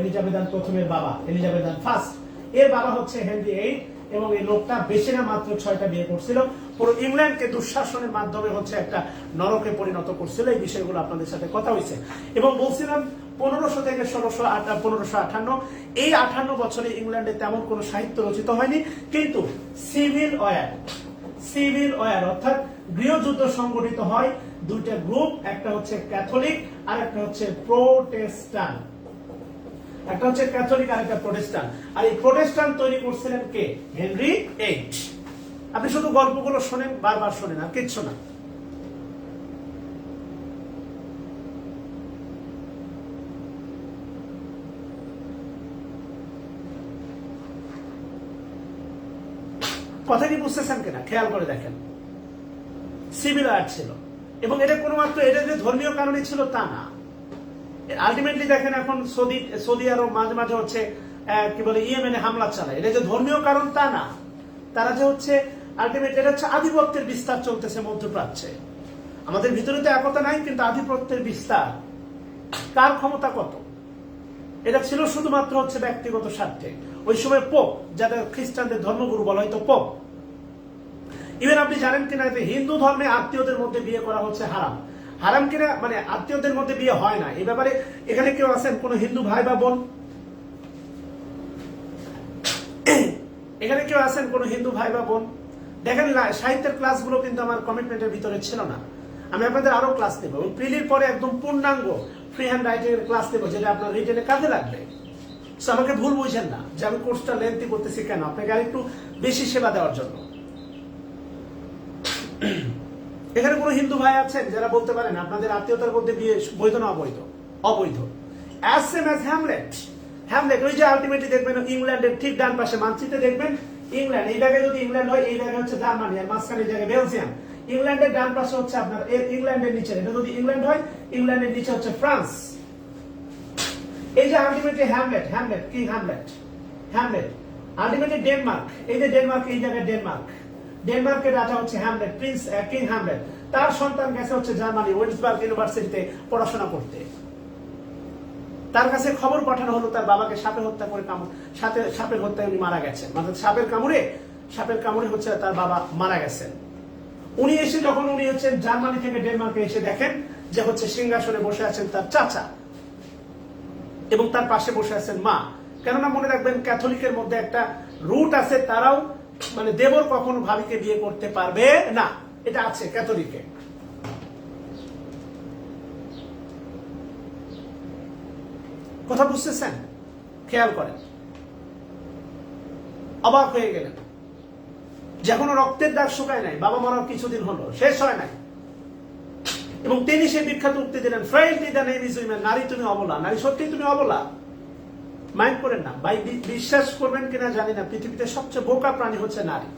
এলিজাবেদান প্রথমের বাবা, এলিজাবেদান ফার্স্ট। এর বাবা হচ্ছে হেনরি এইট। এবং এই লোকটা বেশি না মাত্র 6টা বিয়ে করছিল। পুরো ইংল্যান্ডকে দুঃশাসনের মাধ্যমে হচ্ছে একটা নরকে পরিণত করছিল। এই বিষয়গুলো আপনাদের সাথে কথা হয়েছে। এবং বলছিলাম 1500 থেকে 1558, এই 58 বছরে ইংল্যান্ডে তেমন কোনো সাহিত্য রচিত হয়নি, কিন্তু সিভিল ওয়ার অর্থাৎ গৃহযুদ্ধ সংগঠিত হয়। দুইটা গ্রুপ, একটা হচ্ছে ক্যাথলিক আর একটা হচ্ছে প্রোটেস্টান্ট। আর এই প্রোটেস্টান্ট তৈরি করছিলেন কে? Henry eight. আপনি শুধু গল্পগুলো শোনেন, বারবার শোনেন, আর কিচ্ছু না। কথা কি বুঝতেছেন কিনা খেয়াল করে দেখেন। সিভিল ওয়ার ছিল, এবং এটা কোনো মাত্র এটা যে ধর্মীয় কারণে ছিল তা না। আলটিমেটলি দেখেন এখন সৌদি আরব মাঝে মাঝে হচ্ছে কি বলে ইয়েমেনে হামলা চালায়, এটা যে ধর্মীয় কারণ তা না। তারা যে হচ্ছে আলটিমেটলি এটা হচ্ছে আধিপত্যের বিস্তার চলতেছে মধ্যপ্রাচ্যে। আমাদের ভিতরে তো একতা নাই, কিন্তু আধিপত্যের বিস্তার, কার ক্ষমতা কত, এটা ছিল শুধুমাত্র হচ্ছে ব্যক্তিগত স্বার্থে। ওই সময় পোপ, যাদের খ্রিস্টানদের ধর্মগুরু বলা হয়তো পোপ। ইভেন আপনি জানেন কিনা যে হিন্দু ধর্মে আত্মীয়দের মধ্যে বিয়ে করা হচ্ছে হারাম কিনা, মানে আত্মীয়দের মধ্যে বিয়ে হয় না। এই ব্যাপারে এখানে কেউ আছেন কোন হিন্দু ভাই বা বোন? এখানে কেউ আছেন কোন হিন্দু ভাই বা বোন? দেখেন, সাহিত্যের ক্লাসগুলো কিন্তু আমার কমিটমেন্টের ভিতরে ছিল না। আমি আপনাদের আরো ক্লাস দেবো, এবং প্রিলির পরে একদম পূর্ণাঙ্গ ফ্রি হ্যান্ড রাইটিং এর ক্লাস দেবো, যেটা আপনার রিটেনে কাজে লাগবে। আমাকে ভুল বুঝেন না যে আমি কোর্সটা লেন্থি করতেছি কেন, আপনাকে আর একটু বেশি সেবা দেওয়ার জন্য। এখানে কোন হিন্দু ভাই আছেন যারা বলতে পারেন আপনাদের আত্মীয়তার মধ্যে বিয়ে বৈধ না অবৈধ? অ্যাজ সেম অ্যাজ হ্যামলেট, ওই যে আলটিমেটলি দেখবেন ইংল্যান্ডের ঠিক ডান পাশে মানচিত্রে দেখবেন ইংল্যান্ড, এই জায়গায় যদি ইংল্যান্ড হয়, এই জায়গায় হচ্ছে জার্মানি, আর মাঝখানে এই জায়গায় বেলজিয়াম। ইংল্যান্ডের ডান পাশে হচ্ছে আপনার ইংল্যান্ডের নিচে, এটা যদি ইংল্যান্ড হয়, ইংল্যান্ডের নিচে হচ্ছে ফ্রান্স। এই যে আলটিমেটলি হ্যামলেট আলটিমেটলি ডেনমার্ক, এই যে ডেনমার্ক, এই জায়গায় ডেনমার্কের রাজা হচ্ছে হ্যামলেট, প্রিন্স কিং হ্যামলেট। তার সন্তান গেছে হচ্ছে জার্মানি ওয়েন্সবার্গ ইউনিভার্সিটিতে পড়াশোনা করতে। তার কাছে খবর পাঠানো হলো তার বাবাকে সাপের হত্যায় উনি মারা গেছেন, মানে সাপের কামড়ে হচ্ছে তার বাবা মারা গেছেন। উনি এসে যখন উনি হচ্ছেন জার্মানি থেকে ডেনমার্কে এসে দেখেন যে হচ্ছে সিংহাসনে বসে আছেন তার চাচা, এবং তার পাশে বসে আছেন মা। কেননা মনে রাখবেন, ক্যাথলিকের মধ্যে একটা রুট আছে, তারাও মানে দেবর কখনো ভাবিকে বিয়ে করতে পারবে না, এটা আছে ক্যাথলিকে। কথা বুঝতেছেন? খেয়াল করেন, অবাক হয়ে গেলেন যে এখনো রক্তের দাগ শুকায় নাই, বাবা মরার কিছুদিন হলো, শেষ হয় নাই, এবং তিনি সেই বিখ্যাত উক্তি দিলেন, ফ্রাইডলি দ্য নেম ইজ উইমেন, নারী তুমি অবলা, নারী সত্যি তুমি অবলা। মাইন্ড করেন না ভাই, বিশ্বাস করবেন কিনা জানি না, পৃথিবীতে সবচেয়ে বোকা প্রাণী হচ্ছে নারী।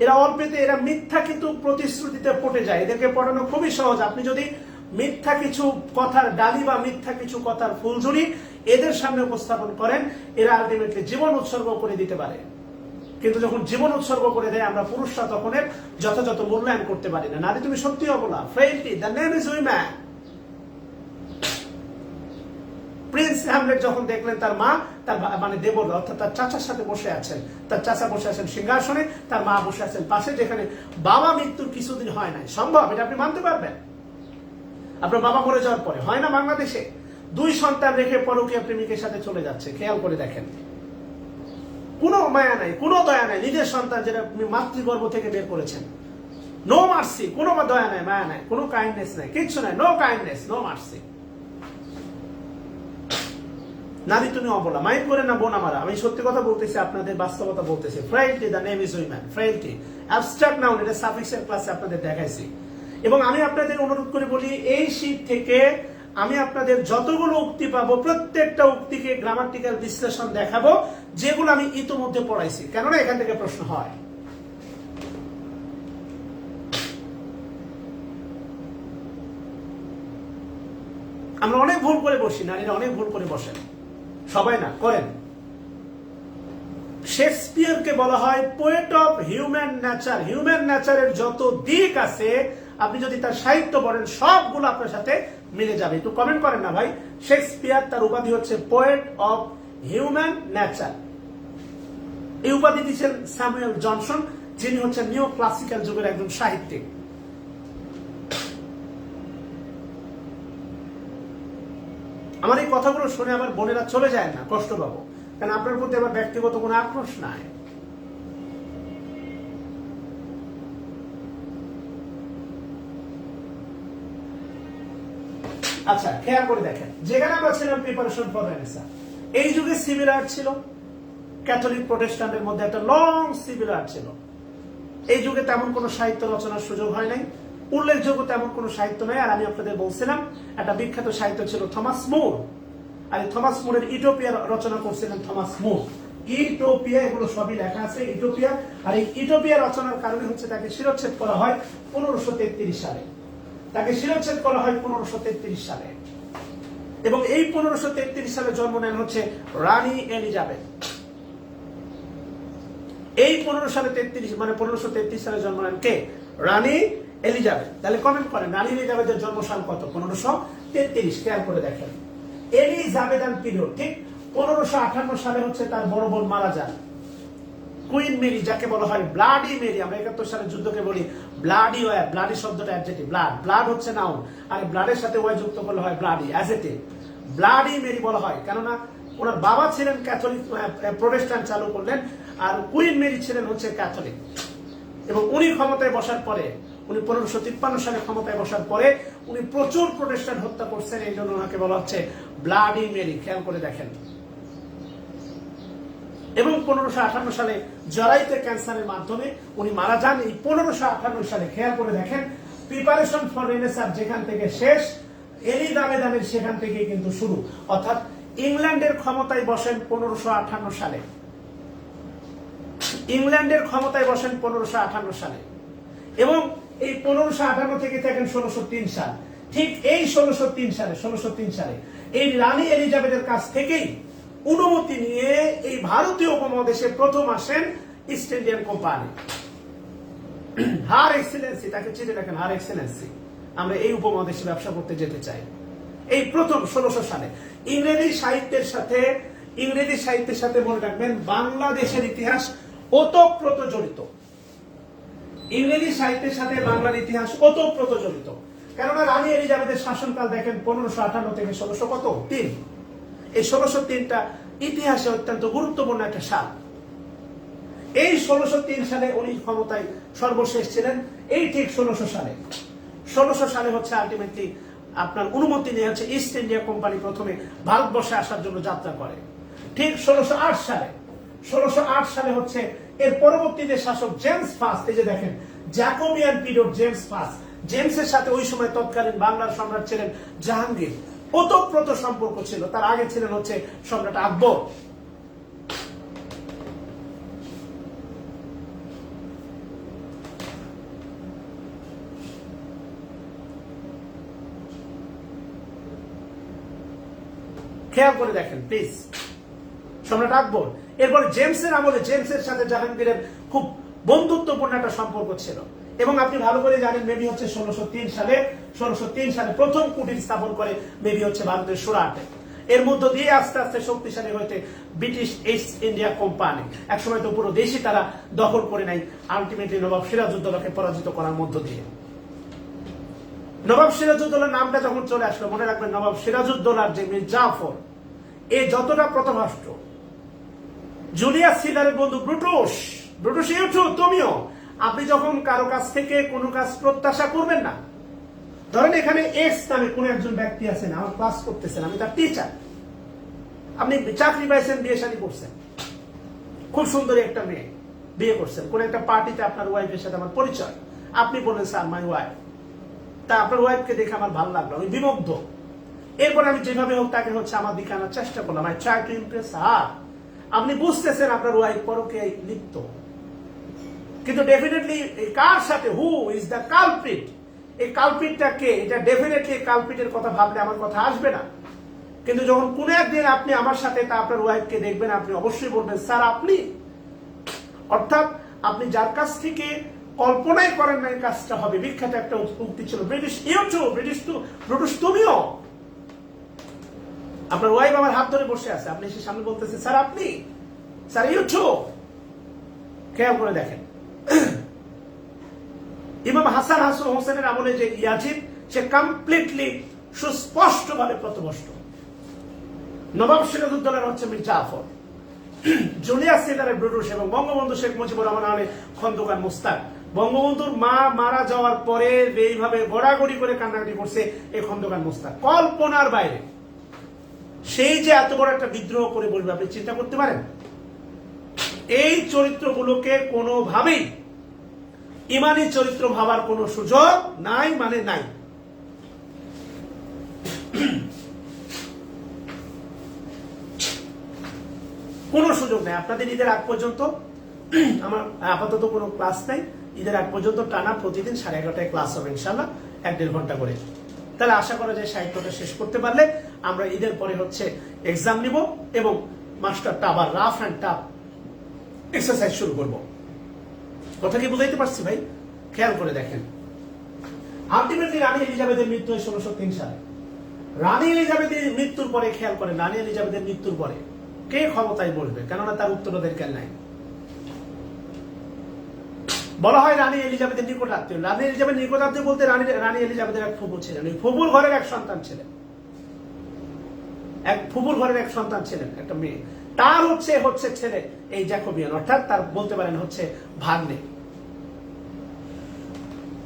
এরা অল্পেতে, এরা মিথ্যা কিন্তু প্রতিশ্রুতিতে পটে যায়, এদেরকে পড়ানো খুবই সহজ। আপনি যদি মিথ্যা কিছু কথার ডালি বা মিথ্যা কিছু কথার ফুলঝুরি এদের সামনে উপস্থাপন করেন, এরা আলটিমেটলি জীবন উৎসর্গ করে দিতে পারে। কিন্তু যখন জীবন উৎসর্গ করে দেয় আমরা পুরুষরা তখন এর যথাযথ মূল্যায়ন করতে পারি না। নারী তুমি সত্যি অবলা, friendly the name is women. Prince Hamlet যখন দেখলেন তার মা, তার মানে দেবর অর্থাৎ তার চাচার সাথে বসে আছেন, তার চাচা বসে আছেন সিংহাসনে, তার মা বসে আছেন পাশে, যেখানে বাবা মৃত্যুর কিছুদিন হয় নাই। সম্ভব? এটা আপনি মানতে পারবেন? আপনার বাবা মরে যাওয়ার পরে হয় না বাংলাদেশে 2 সন্তান রেখে পরকীয়া প্রেমিকের সাথে চলে যাচ্ছে, খেয়াল করে দেখেন। কোনো মায়া নাই, কোনো দয়া নাই, নিজের সন্তান যেটা আপনি মাতৃগর্ভ থেকে বের করেছেন। নো মার্সি, কোনো দয়া নাই, মায়া নাই, কোনো কাইন্ডনেস নাই, কিচ্ছু নাই, নো কাইন্ডনেস, নো মার্সি। নারী তুমি অবলা, মাইন্ড করে না বোন আমার, আমি সত্যি কথা বলতেছি, আপনাদের বাস্তবতা বলতেছি। Frailty the name is women, frailty abstract noun, এটা সাফিক্সের ক্লাসে আপনাদের দেখাইছি। এবং আমি আপনাদের অনুরোধ করে বলি, এই শীট থেকে আমি আপনাদের যতগুলো উক্তি পাবো প্রত্যেকটা উক্তিকে গ্রামাটিক্যাল বিশ্লেষণ দেখাবো, যেগুলো আমি ইতোমধ্যে পড়াইছি, কেননা এখান থেকে প্রশ্ন হয়। আমরা অনেক ভুল করে বসি, নারীরা অনেক ভুল করে বসেন, সবাই না করেন। শেক্সপিয়ারকে বলা হয় poet of human nature. Human নেচারের যত দিক আছে আপনি যদি তার সাহিত্য পড়েন সবগুলো আপনার সাথে মিলে যাবে। একটু কমেন্ট করেন না ভাই। শেক্সপিয়ার, তার উপাধি হচ্ছে পোয়েট অফ হিউম্যান নেচার। এই উপাধি দিচ্ছেন স্যামুয়েল জনসন, যিনি হচ্ছেন নিও ক্লাসিক্যাল যুগের একজন সাহিত্যিক। আমার এই কথাগুলো শুনে আমার বোনেরা চলে যায় না, কষ্ট পাবো, কারণ আপনার প্রতি আমার ব্যক্তিগত কোনো আক্রোশ নাই। আচ্ছা, খেয়াল করে দেখেন, যেখানে আমরা ছিলাম প্রিপারেশন ফর রেনেসাঁ, এই যুগে সিভিল আর্ট ছিল, ক্যাথলিক প্রোটেস্ট্যান্টের মধ্যে একটা লং সিভিল আর্ট ছিল। এই যুগে তেমন কোনো সাহিত্য রচনার সুযোগ হয় নাই, উল্লেখযোগ্য তেমন কোনো সাহিত্য নাই। আর আমি আপনাদের বলছিলাম একটা বিখ্যাত সাহিত্য ছিল থমাস মুর, আর থমাস মুরের ইউটোপিয়া রচনা করছিলেন থমাস মুর। ইউটোপিয়া, এগুলো সবই লেখা আছে ইউটোপিয়া। আর এই ইউটোপিয়া রচনার কারণে হচ্ছে তাকে শিরচ্ছেদ করা হয় 1533 সালে। তাকে শিরচ্ছেদ করা হয় 1533 সালে। এবং এই 1533 সালে জন্ম নেন হচ্ছে রানী এলিজাবেথ। এই 1533 সালে জন্ম নেন কে? রানী এলিজাবেথ। তাহলে কমেন্ট করেন, রানী এলিজাবেথের জন্মসাল কত? 1533। খেয়াল করে দেখেন, এলিজাবেথান পিরিয়ড, ঠিক 1558 সালে হচ্ছে তার বড় বোন মারা যান, কুইন মেরি, যাকে বলা হয় ব্লাডি মেরি। আমরা 71 সালের যুদ্ধকে বলি ব্লাডি ওয়ার। ব্লাডি শব্দটা অ্যাডজেক্টিভ, ব্লাড, ব্লাড হচ্ছে নাউন, আর ব্লাডের সাথে ওয়াই যুক্ত করলে হয় ব্লাডি, অ্যাডজেক্টিভ। ব্লাডি মেরি বলা হয় কেননা ওনার বাবা ছিলেন ক্যাথলিক, প্রোটেস্ট্যান্ট চালু করলেন, আর কুইন মেরি ছিলেন হচ্ছে ক্যাথলিক। এবং উনি ক্ষমতায় বসার পরে, উনি 1553 সালে ক্ষমতায় বসার পরে উনি প্রচুর প্রোটেস্ট্যান্ট হত্যা করছেন, এই জন্য ওনাকে বলা হচ্ছে ব্লাডি মেরি। খেয়াল করে দেখেন। এবং 1558 সালে জরাইতে ক্যান্সারের মাধ্যমে উনি মারা যান। এই 1558 সালে, খেয়াল করে দেখেন, প্রিপারেশন ফর রেনেসাঁ যেখান থেকে শেষ, এলিজাবেথের সেখান থেকে কিন্তু শুরু। অর্থাৎ ইংল্যান্ডের ক্ষমতায় বসেন 1558 সালে, ইংল্যান্ডের ক্ষমতায় বসেন 1558 সালে, এবং এই 1558 থেকে থাকেন 1603 সাল। ঠিক এই 1603 সালে এই রানী এলিজাবেথের কাছ থেকেই অনুমতি নিয়ে এই ভারতীয় উপমহাদেশে প্রথম আসেন ইস্ট ইন্ডিয়ান কোম্পানি। হার এক্সেলেন্সি, তাকে চিঠি লেখেন, হার এক্সেলেন্সি, আমরা এই উপমহাদেশে ব্যবসা করতে যেতে চাই। এই প্রথম 1600 সালে ইংরেজি সাহিত্যের সাথে মনে রাখবেন বাংলাদেশের ইতিহাস ওতপ্রোত জড়িত। ইংরেজি সাহিত্যের সাথে বাংলার ইতিহাস ওতপ্রোত জড়িত। কেননা রানী এলিজাবেথের শাসনকাল দেখেন 1558 থেকে 1603। এই 1603টা ইতিহাসে অত্যন্ত গুরুত্বপূর্ণ একটা সাল। এই 1603 সালে উনি ক্ষমতায় সর্বশেষ ছিলেন। এই ঠিক 1600 সালে হচ্ছে আলটিমেটলি আপনার অনুমতি নিয়ে হচ্ছে ইস্ট ইন্ডিয়া কোম্পানি প্রথমে ভারতবর্ষে আসার জন্য যাত্রা করে। ঠিক 1608 সালে হচ্ছে এর পরবর্তী যে শাসক জেমস ফার্স্ট, এই যে দেখেন জ্যাকোবিয়ান পিরিয়ড, জেমস ফার্স্ট, জেমসের সাথে ওই সময় তৎকালীন বাংলার সম্রাট ছিলেন জাহাঙ্গীর, ওতপ্রোত সম্পর্ক ছিল। তার আগে ছিলেন হচ্ছে সম্রাট আকবর। খেয়াল করে দেখেন প্লিজ, সম্রাট আকবর। এরপরে জেমসের আমলে জেমসের সাথে জাহাঙ্গীরের খুব বন্ধুত্বপূর্ণ একটা সম্পর্ক ছিল। এবং আপনি ভালো করে জানেন মেবি হচ্ছে 1603 সালে প্রথম কুটির স্থাপন করে মেবি হচ্ছে ভারতের সুরাটে। এর মধ্য দিয়ে আস্তে আস্তে শক্তিশালী হইতে ব্রিটিশ ইস্ট ইন্ডিয়া কোম্পানি, একসময় তো পুরো দেশই তারা দখল করে নেয়, আলটিমেটলি নবাব সিরাজউদ্দৌলাকে পরাজিত করার মধ্য দিয়ে। নবাব সিরাজউদ্দৌলার নামটা যখন চলে আসলো, মনে রাখবেন নবাব সিরাজউদ্দৌলার যে মীর জাফর, এ যতটা প্রথমাষ্ট, জুলিয়াস সিজারের বন্ধু ব্রুটুস তুমিও, আপনি যখন কারো কাছ থেকে কোনো কাজ প্রত্যাশা করবেন না, ধরেন এখানে এক্স নামে কোন একজন ব্যক্তি আছেন, আমার ক্লাস করতেছেন, আমি তার টিচার, আপনি চাকরি পাইছেন, বিয়ে শাদী করছেন, খুব সুন্দরী একটা মেয়ে বিয়ে করছেন, কোন একটা পার্টিতে আপনার ওয়াইফের সাথে আমার পরিচয়, আপনি বলেন স্যার মাই ওয়াইফ, তা আপনার ওয়াইফকে দেখে আমার ভালো লাগলো, আমি বিমুগ্ধ। এরপর আমি যেভাবে হোক তাকে হচ্ছে আমার দিকে আনার চেষ্টা করলাম, আই ট্রাই টু ইমপ্রেস হার। আপনি বুঝতেছেন আপনার ওয়াইফ পরকে লিপ্ত, কিন্তু ডেফিনেটলি কার সাথে, হু ইজ দ্য কালপ্রিট, এই কালপ্রিটটা কে, এটা ডেফিনেটলি কালপ্রিটের কথা ভাবলে আমার কথা আসবে না। কিন্তু যখন কোন একদিন আপনি আমার সাথে তা আপনার ওয়াইফকে দেখবেন, আপনি অবশ্যই বলবেন স্যার আপনি। অর্থাৎ আপনি যার কাছ থেকে কল্পনাই করেন না এই কাজটা হবে। বিখ্যাত একটা উক্তি ছিল, ব্রিটিশ তুমিও। আপনার ওয়াইফ আমার হাত ধরে বসে আছে, আপনি এসে সামনে বলতেছেন স্যার আপনি, স্যার খেয়াল করে দেখেন ইমাম হাসান হোসেনের আমলে যে ইয়াজিদ, সে কমপ্লিটলি সুস্পষ্ট ভাবে পথভ্রষ্ট। নবাব সিরাজউদ্দৌলার হচ্ছে মীর জাফর, জুলিয়াস সিজারের ব্রুটুস এবং বঙ্গবন্ধু শেখ মুজিবুর রহমান আলী খন্দকার মুস্তাক। বঙ্গবন্ধুর মা মারা যাওয়ার পরে এইভাবে গড়াগড়ি করে কান্নাকাটি করছে এই খন্দকার মুস্তাক, কল্পনার বাইরে। সেই যে এত বড় একটা বিদ্রোহ করে বলবে, আপনি চিন্তা করতে পারেন? এই চরিত্রগুলোকে কোনোভাবেই ইমানি চরিত্র ভাবার কোন সুযোগ নাই, মানে নাই। কোনো সুযোগ নেই। আপনাদের ঈদের আগ পর্যন্ত, আমার আপাতত কোনো ক্লাস নাই, ঈদের আগ পর্যন্ত টানা প্রতিদিন 11:30টায় ক্লাস হবে ইনশাল্লাহ, 1-1.5 ঘন্টা করে। তাহলে আশা করা যায় সাহিত্যটা শেষ করতে পারলে আমরা ঈদের পরে হচ্ছে এক্সাম নিব এবং মাস্টারটা আবার রাফ অ্যান্ড টাফ এক্সারসাইজ শুরু করব। কথা কি বুঝাইতে পারছি ভাই? খেয়াল করে দেখেন, আলটিমেটলি রানী এলিজাবেথের মৃত্যু হয় 1603 সালে। রানী এলিজাবেথের মৃত্যুর পরে, খেয়াল করেন, রানী এলিজাবেথের মৃত্যুর পরে কে ক্ষমতায় বসবে? কেননা তার উত্তরাধিকার নাই। বলা হয় রানী এলিজাবেথের নিকটাত্মীয়। রানী এলিজাবেথ নিকটাত্মীয় বলতে রানী এলিজাবেথের এক ফুফু ছিলেন, ওই ফুফুর ঘরের এক সন্তান ছিলেন, একটা মেয়ে। তার হচ্ছে ছেলে এই জ্যাকোবিয়ান, অর্থাৎ তার বলতে পারেন হচ্ছে ভাগ্নে।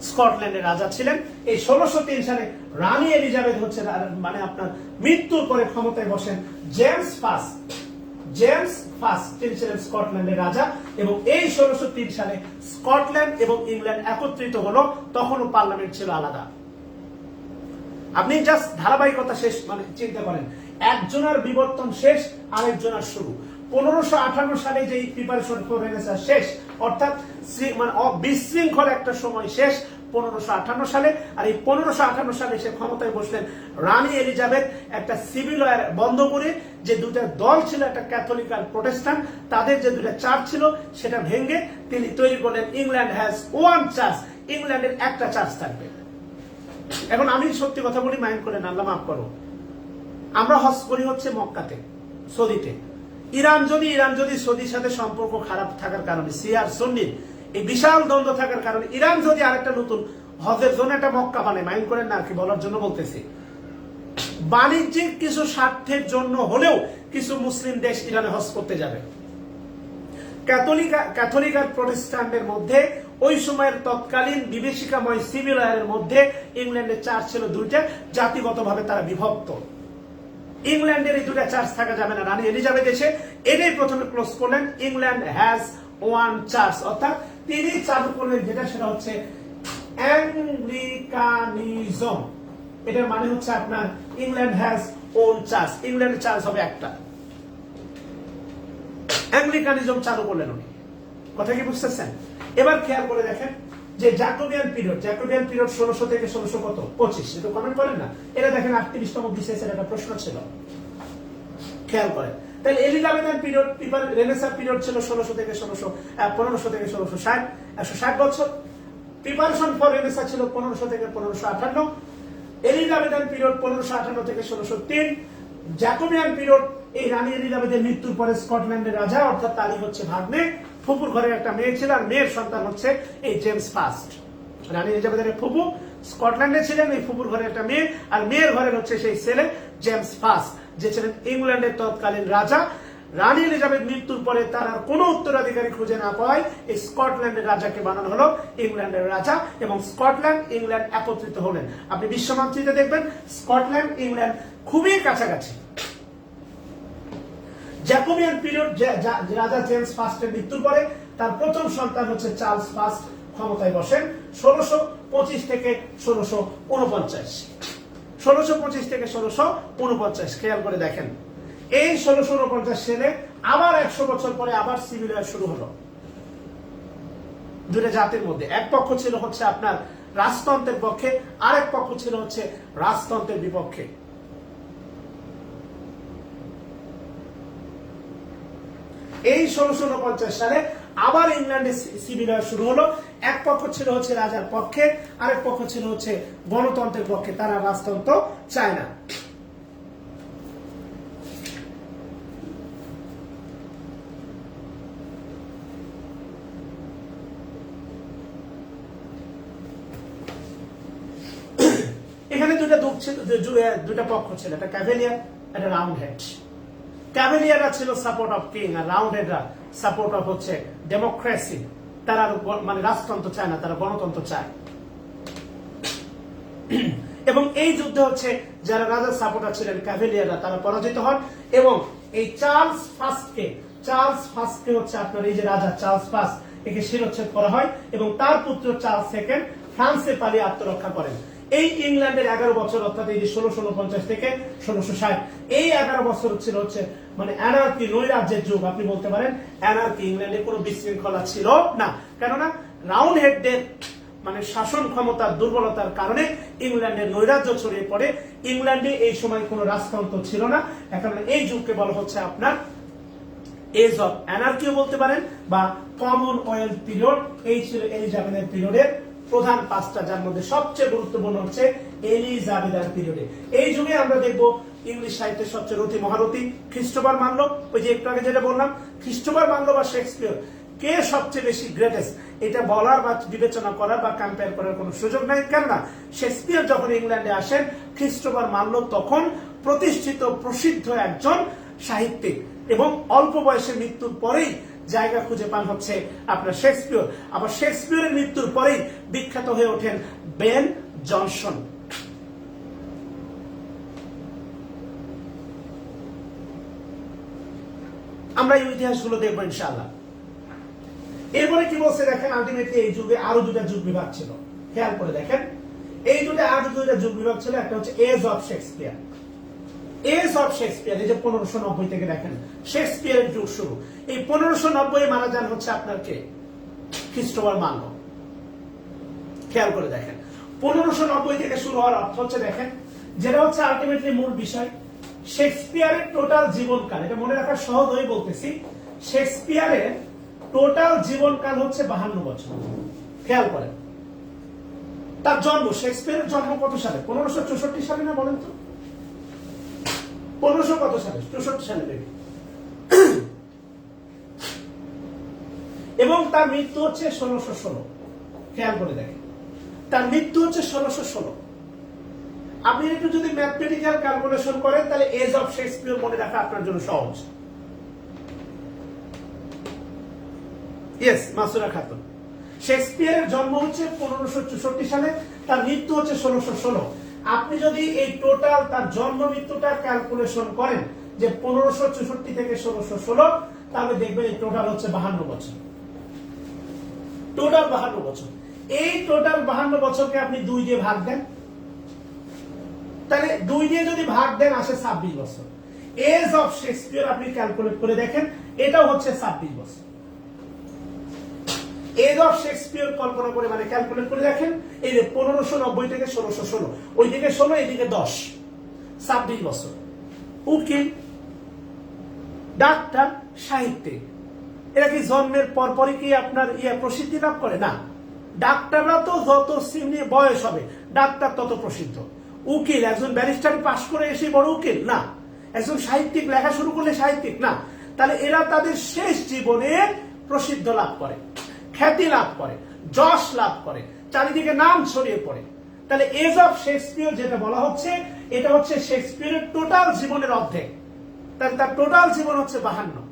স্কটল্যান্ডের রাজা ছিলেন। এই 1603 সালে রানী এলিজাবেথ হচ্ছে মানে আপনার মৃত্যুর পরে ক্ষমতায় বসেন জেমস ফার্স্ট। তিনি ছিলেন স্কটল্যান্ডের রাজা এবং এই 1603 সালে স্কটল্যান্ড এবং ইংল্যান্ড একত্রিত হলো। তখনও পার্লামেন্ট ছিল আলাদা। আপনি জাস্ট ধারাবাহিকতা শেষ, মানে চিন্তা করেন, একজনের বিবর্তন শেষ, আরেকজনের শুরু। 1558 সালে যে প্রিপারেশন ফর রেনেসাঁ শেষ, অর্থাৎ মানে বিশৃঙ্খল একটা সময় শেষ 1558 সালে। আর এই 1558 সালে সে ক্ষমতায় বসলেন রানী এলিজাবেথ একটা সিভিল ওয়ার বন্ধ করে। যে দুটা দল ছিল, একটা ক্যাথলিক আর প্রোটেস্ট্যান্ট, তাদের যে দুটা চার্চ ছিল সেটা ভেঙে তিনি তৈরি করলেন ইংল্যান্ড হ্যাজ ওয়ান চার্চ, ইংল্যান্ডের একটা চার্চ থাকবে। এখন আমি সত্যি কথা বলি, মাইন্ড করেন, আল্লাহ মাফ করো, আমরা হজ করি হচ্ছে মক্কাতে, সৌদিতে। ইরান যদি সৌদির সাথে সম্পর্ক খারাপ থাকার কারণে, শিয়ার সুন্নির এই বিশাল দ্বন্দ্ব থাকার কারণে ইরান যদি আরেকটা নতুন হজের জন্য একটা মক্কা বানায়, মাইন্ড করেন না, আর কি বলার জন্য বলতেছি, বাণিজ্যিক কিছু স্বার্থের জন্য হলেও কিছু মুসলিম দেশ ইরানে হজ করতে যাবে। ক্যাথলিক আর প্রোটেস্ট্যান্টের মধ্যে ওই সময়ের তৎকালীন বিভীষিকাময় সিভিল ওয়ারের মধ্যে ইংল্যান্ডের চার্চ ছিল দুইটা, জাতিগতভাবে তারা বিভক্ত। ইংল্যান্ডের এই দুটা চার্চ থাকা যাবে না। রানী এলিজাবেথ এসে এটাই প্রথমে ক্লোজ করলেন, ইংল্যান্ড হ্যাজ ওয়ান চার্চ, অর্থাৎ তিনি চালু করলেন যেটা, সেটা হচ্ছে অ্যাংলিকানিজম, এটার মানে হচ্ছে আপনার ইংল্যান্ড হ্যাজ ওন চার্চ, ইংল্যান্ডের চার্চ হবে একটা। অ্যাংলিকানিজম চালু করলেন উনি, কথা কি বুঝতেছেন? এবার খেয়াল করে দেখেন যে জ্যাকোবিয়ান পিরিয়ড, জ্যাকোবিয়ান পিরিয়ড 1600 থেকে 1600 কত 25, এটা কমেন্ট করেন না। এটা দেখেন 38তম বিসিএস এর একটা প্রশ্ন ছিল, খেয়াল করেন। তাহলে এলিজাবেথান পিরিয়ড, রেনেসাঁ পিরিয়ড ছিল 1600 থেকে 1500 থেকে 1660, 160 বছর। প্রিপারেশন ফর রেনেসাঁ ছিল 1500 থেকে 1558। এলিজাবেথান পিরিয়ড 1558 থেকে 1603। জ্যাকোবিয়ান পিরিয়ড, এই রানী এলিজাবেথের মৃত্যুর পরে স্কটল্যান্ডের রাজা, অর্থাৎ তারই হচ্ছে ভাগ্নে, ফুপুর ঘরে একটা মেয়ে ছিল, আর মেয়ের সন্তান হচ্ছে এই জেমস ফার্স্ট। রানী এলিজাবেথের ফুপু স্কটল্যান্ডে ছিলেন, এই ফুপুর ঘরে একটা মেয়ে, আর মেয়ের ঘরের হচ্ছে সেই ছেলে জেমস ফার্স্ট, যে ছিলেন ইংল্যান্ডের তৎকালীন রাজা। রানী এলিজাবেথ মৃত্যুর পরে তার আর কোনো উত্তরাধিকারী খুঁজে না পাওয়ায় এই স্কটল্যান্ডের রাজাকে বানানো হলো ইংল্যান্ডের রাজা, এবং স্কটল্যান্ড ইংল্যান্ড একত্রিত হলেন। আপনি বিশ্বমাত্রিতে দেখবেন স্কটল্যান্ড ইংল্যান্ড খুবই কাছাকাছি। জ্যাকোবিয়ান পিরিয়ড, রাজা জেমস ফার্স্টের মৃত্যুর পরে তার প্রথম সন্তান হচ্ছে চার্লস ফার্স্ট ক্ষমতায় বসেন 1625 থেকে 1649। 1625 থেকে 1649, খেয়াল করে দেখেন। এই 1649 সালে আবার 100 বছর পরে আবার সিভিল ওয়ার শুরু হলো দুটো জাতির মধ্যে। এক পক্ষ ছিল হচ্ছে আপনার রাজতন্ত্রের পক্ষে, আরেক পক্ষ ছিল হচ্ছে রাজতন্ত্রের বিপক্ষে। এই 1649 সালে আবার ইংল্যান্ডে সিভিল ওয়ার শুরু হলো। এক পক্ষ ছিল হচ্ছে রাজার পক্ষে, আরেক পক্ষ ছিল হচ্ছে গণতন্ত্রের পক্ষে, তারা রাজতন্ত্র চায় না। এখানে দুটা পক্ষ ছিল, একটা ক্যাভেলিয়ার, একটা রাউন্ড হেড। ক্যাভেলিয়াররা ছিল সাপোর্ট অফ কিং, আর রাউন্ড হেডরা সাপোর্ট অফ হচ্ছে ডেমোক্রেসি। তারা মানে রাজতন্ত্র চায় না, তারা গণতন্ত্র চায়। এবং এই যুদ্ধে হচ্ছে যারা রাজার সাপোর্টার ছিলেন ক্যাভেলিয়াররা, তারা পরাজিত হন, এবং এই চার্লস ফার্স্টকে হচ্ছে আপনার এই যে রাজা চার্লস ফার্স্ট, একে শিরোচ্ছেদ করা হয়, এবং তার পুত্র চার্লস সেকেন্ড ফ্রান্সে পালিয়ে আত্মরক্ষা করেন। এই ইংল্যান্ডের 11 বছর, অর্থাৎ এই যে 1649 থেকে 1660, এই 11 বছর ছিল হচ্ছে মানে অ্যানার্কি, নৈরাজ্যের যুগ আপনি বলতে পারেন। অ্যানার্কি, ইংল্যান্ডে কোনো বিশৃঙ্খলা ছিল না, কেননা রাউন্ড হেডদের মানে শাসন ক্ষমতার দুর্বলতার কারণে ইংল্যান্ডের নৈরাজ্য ছড়িয়ে পড়ে। ইংল্যান্ডে এই সময় কোনো রাজতন্ত্র ছিল না, এখন এই যুগকে বলা হচ্ছে আপনার এজ অফ অ্যানার্কিও বলতে পারেন, বা কমনওয়েলথ পিরিয়ড। এই ছিল এলিজাবেথের পিরিয়ডের প্রধান 5টা, যার মধ্যে সবচেয়ে গুরুত্বপূর্ণ হচ্ছে এলিজাবেথান পিরিয়ডে। এই যুগে আমরা দেখব ইংলিশ সাহিত্যের সবচেয়ে রথী মহারথী ক্রিস্টোফার মার্লো। ওই যে একটু আগে যেটা বললাম, ক্রিস্টোফার মার্লো বা শেক্সপিয়র, কে সবচেয়ে বেশি গ্রেটেস্ট, এটা বলার বা বিবেচনা করার বা কম্পেয়ার করার কোনো সুযোগ নাই। কেননা শেক্সপিয়র যখন ইংল্যান্ডে আসেন, ক্রিস্টোফার মার্লো তখন প্রতিষ্ঠিত প্রসিদ্ধ একজন সাহিত্যিক, এবং অল্প বয়সে মৃত্যুর পরেই জায়গা খুঁজে পান হচ্ছে আপনার শেক্সপিয়র। আবার শেক্সপিয়রের মৃত্যুর পরেই বিখ্যাত হয়ে ওঠেন বেন জনসন। আমরা এই ইতিহাসগুলো দেখবো ইনশাআল্লাহ। এরপরে কি বলছে দেখেন, আলটিমেটলি এই যুগে আরো দুটা যুগ বিভাগ ছিল, খেয়াল করে দেখেন। এই আরো দুটা যুগ বিভাগ ছিল, একটা হচ্ছে age of Shakespeare. Age of Shakespeare, এই যে 1590 থেকে দেখেন শেক্সপিয়ারের যুগ শুরু। এই 1590 মারা যান হচ্ছে আপনার কে, ক্রিস্টোফার মার্লো। খেয়াল করে দেখেন 1590 থেকে শুরু হওয়ার অর্থ হচ্ছে দেখেন, যেটা হচ্ছে আলটিমেটলি মূল বিষয়, শেক্সপিয়ারের টোটাল জীবনকাল, এটা মনে রাখা সহজ হয়ে বলতেছি, শেক্সপিয়ারের টোটাল জীবনকাল হচ্ছে 52 বছর। খেয়াল করেন তার জন্ম, শেক্সপিয়ারের জন্ম কত সালে? 1564 সালে না, বলেন তো 1500 কত সালে? 64 সালে বেবি। এবং তার মৃত্যু হচ্ছে 1616। খেয়াল করে দেখেন তার মৃত্যু হচ্ছে 1616। আপনি একটু যদি ম্যাথমেটিক্যাল ক্যালকুলেশন করেন, তাহলে এজ অফ শেক্সপিয়ার মনে রাখা আপনার জন্য সহজ। ইয়েস, মাসুরা খাতুন। শেক্সপিয়ারের জন্ম হচ্ছে 1564 সালে, তার মৃত্যু হচ্ছে 1616। আপনি যদি এই টোটাল তার জন্ম মৃত্যুটা ক্যালকুলেশন করেন, যে 1564 থেকে 1616, তাহলে দেখবেন এই টোটাল হচ্ছে 52 বছর। টোটাল 52 বছর। এই টোটাল 52 বছরকে আপনি 2 দিয়ে ভাগ দেন, তাহলে 2 দিয়ে যদি ভাগ দেন আসে 26 বছর। এজ অফ শেক্সপিয়ার আপনি ক্যালকুলেট করে দেখেন, এটাও হচ্ছে 26 বছর। এজ অফ শেক্সপিয়ার কল্পনা করে মানে ক্যালকুলেট করে দেখেন, এই যে 1590 থেকে 1616, ওইদিকে 16 এইদিকে 10, 26 বছর। উকিল, ডাক্তার, সাহিত্যিক, এরা কি জন্মের পরপরই কি আপনার প্রসিদ্ধি লাভ করে? না, ডাক্তাররা তো যত সিনিয়র বয়স হবে ডাক্তার তত প্রসিদ্ধ। উকিল, একজন ব্যারিস্টার পাশ করে এসে বড় উকিল না, একজন সাহিত্যিক লেখা শুরু করলে সাহিত্যিক না। তাহলে এরা তাদের শেষ জীবনে প্রসিদ্ধ লাভ করে, খ্যাতি লাভ করে, যশ লাভ করে, চারিদিকে নাম ছড়িয়ে পড়ে। তাহলে এজ অফ শেক্সপিয়ার যেটা বলা হচ্ছে, এটা হচ্ছে শেক্সপিয়ারের টোটাল জীবনের অর্ধেক। তাহলে তার টোটাল জীবন হচ্ছে 52।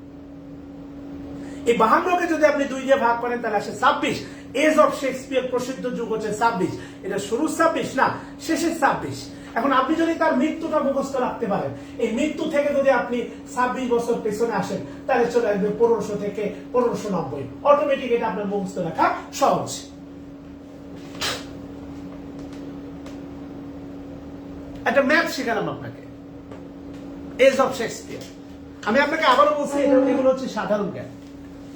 এই 52কে যদি আপনি 2 দিয়ে ভাগ করেন তাহলে আসে 26। এজ অফ শেক্সপিয়ার প্রসিদ্ধ যুগ হচ্ছে 26। এটা শুরুর 26 না, শেষের 26। এখন আপনি যদি তার মৃত্যুটা মুখস্থ রাখতে পারেন, এই মৃত্যু থেকে যদি আপনি 26 বছর পেছনে আসেন, তাহলে চলে আসবে 1500 থেকে 1590। অটোমেটিক এটা আপনার মুখস্থ রাখা সহজ। একটা ম্যাথ শেখালাম আপনাকে, এজ অফ শেক্সপিয়ার। আমি আপনাকে আবারও বলছি, এগুলো হচ্ছে সাধারণ জ্ঞান।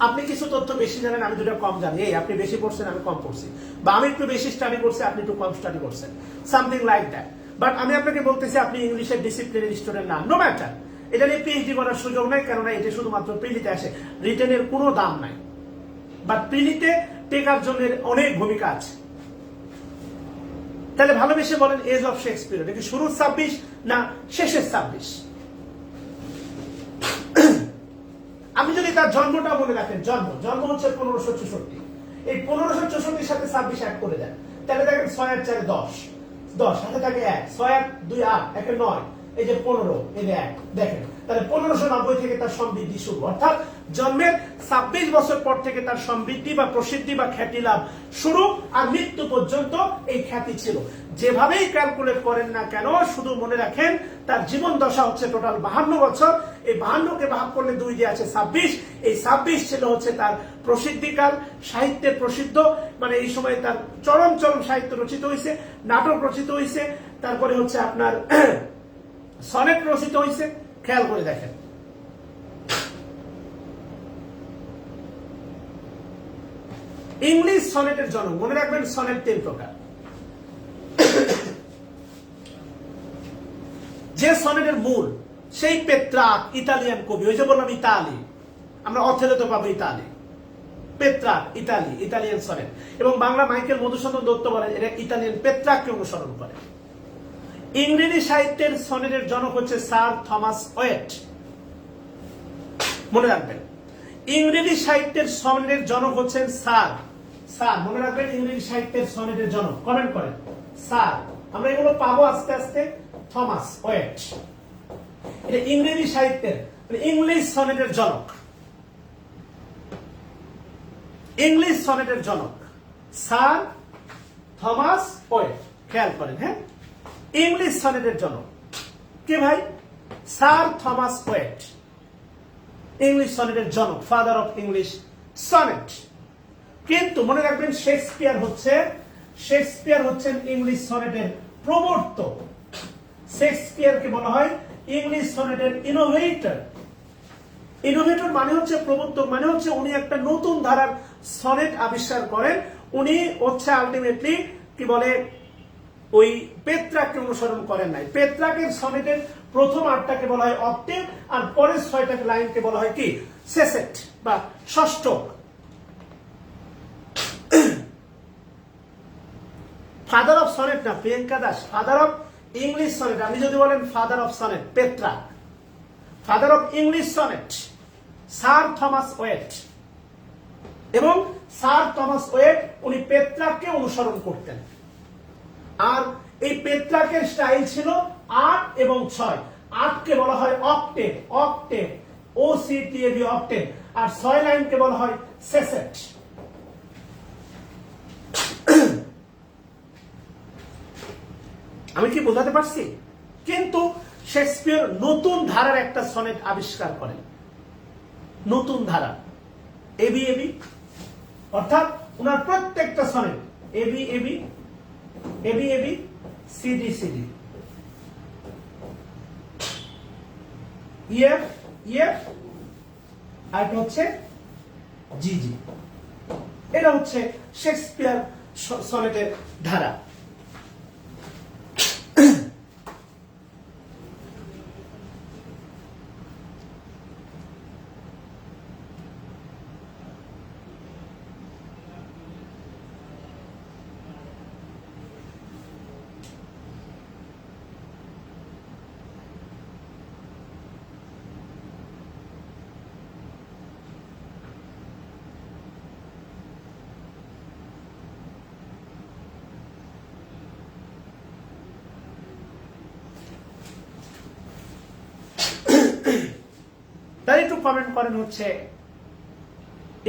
আপনি কিছু তথ্য বেশি জানেন, আমি দুটো কম জানি, এই আপনি বেশি পড়ছেন, আমি কম পড়ছি, বা আমি একটু বেশি স্টাডি করছি, আপনি একটু কম স্টাডি করছেন, সামথিং লাইক দ্যাট। বাট আমি আপনাকে বলতেছি, আপনি ইংলিশের ডিসিপ্লিনের স্টুডেন্ট না, নো ম্যাটার। এটা নিয়ে পিএইচডি করার সুযোগ নাই, কেননা এটা শুধুমাত্র প্রিলিতে আসে, রিটেনের কোনো দাম নাই। বাট প্রিলিতে টেকার জন্য অনেক ভূমিকা আছে। তাহলে ভালোবেসে বলেন, এজ অফ শেক্সপিয়ার এটা কি শুরুর 26 না শেষের 26? আপনি যদি তার জন্মটা মনে রাখেন, জন্ম হচ্ছে 1564। এই 1564 সাথে 26 অ্যাড করে দেন, তাহলে দেখেন 6 আর 4 10, 10 হাতে থাকে 1, 6 আর 2 8, 1 9, এই যে 15, এই যে 1, দেখেন তাহলে 1590 থেকে তার সমৃদ্ধি শুরু। অর্থাৎ জন্মের 26 বছর পর থেকে তার সমৃদ্ধি বা প্রসিদ্ধি বা খ্যাতি লাভ শুরু, আর মৃত্যু পর্যন্ত এই খ্যাতি ছিল। যেভাবেই ক্যালকুলেট করেন না কেন, শুধু মনে রাখেন তার জীবন দশা হচ্ছে টোটাল 52 বছর। এই 52কে ভাগ করলে 2 দিয়ে আছে 26। এই 26 ছিল হচ্ছে তার প্রসিদ্ধিকাল, সাহিত্যের প্রসিদ্ধ, মানে এই সময় তার চরম সাহিত্য রচিত হয়েছে, নাটক রচিত হয়েছে, তারপরে হচ্ছে আপনার সনেট রচিত হয়েছে। খেয়াল করে দেখেন, ইংলিশ সনেটের জনক, মনে রাখবেন সনেট 3 প্রকার। যে সনেটের মূল সেই পেত্রাক, ইতালিয়ান কবি, ওই যে বললাম ইতালি, আমরা অথেলোতে পাবো Italy, Petrarch Italy, Italian sonnet. এবং বাংলা মাইকেল মধুসূদন দত্ত বলেন এটা ইতালিয়ান পেত্রাককে অনুসরণ করে। ইংরেজি সাহিত্যের সনেটের জনক হচ্ছে স্যার থমাস ওয়েট, মনে রাখবেন। ইংরেজি সাহিত্যের সনেটের জনক হচ্ছেন স্যার, মনে রাখবেন ইংরেজি সাহিত্যের সনেটের জনক, কমেন্ট করেন স্যার। আমরা এগুলো পাবো আস্তে আস্তে। থমাস ওয়েট, এটা ইংরেজি সাহিত্যের ইংলিশ সনেটের জনক, ইংলিশ সনেটের জনক স্যার থমাস ওয়েট। খেয়াল করেন, হ্যাঁ, ইংলিশ সনেটের জনক কে ভাই? স্যার থমাস ওয়েট, ইংলিশ সনেটের জনক, ফাদার অফ ইংলিশ সনেট। কিন্তু মনে রাখবেন শেক্সপিয়ার হচ্ছেন ইংলিশ সনেটের প্রবর্তক। শেক্সপিয়ারকে বলা হয় ইংলিশ সনেটের ইনোভেটর। ইনোভেটর মানে হচ্ছে প্রবর্তক, মানে হচ্ছে উনি একটা নতুন ধারার সনেট আবিষ্কার করেন। উনি হচ্ছে আলটিমেটলি কি বলে, ওই পেত্রাককে অনুসরণ করেন নাই। পেত্রাকের সনেটের প্রথম 8টাকে বলা হয় অক্টেভ, আর পরের 6টাকে লাইনকে বলা হয় কি সেসেট বা ষষ্ঠক। ফাদার অফ সনেট না Priyanka Das, father of English sonnet. আপনি যদি বলেন father of sonnet Petrarch, father of English sonnet sir Thomas Wyatt. এবং স্যার থমাস ওয়েট উনি পেত্রাককে অনুসরণ করতেন। আর এই পেত্রাকের স্টাইল ছিল 8 এবং 6। 8কে বলা হয় অক্টেভ, OCTAV অক্টেভ, আর 6 লাইনকে বলা হয় সেসেট। আমি কি বোঝাতে পারছি? কিন্তু শেক্সপিয়ার নতুন ধারার একটা সনেট আবিষ্কার করেন, নতুন ধারা, এবি, অর্থাৎ উনার প্রত্যেকটা sonnet AB AB AB AB, CD CD, EF EF, আর এটা হচ্ছে জিজি। এটা হচ্ছে শেক্সপিয়ার সনেটের ধারা। তাই একটু কমেন্ট করেন হচ্ছে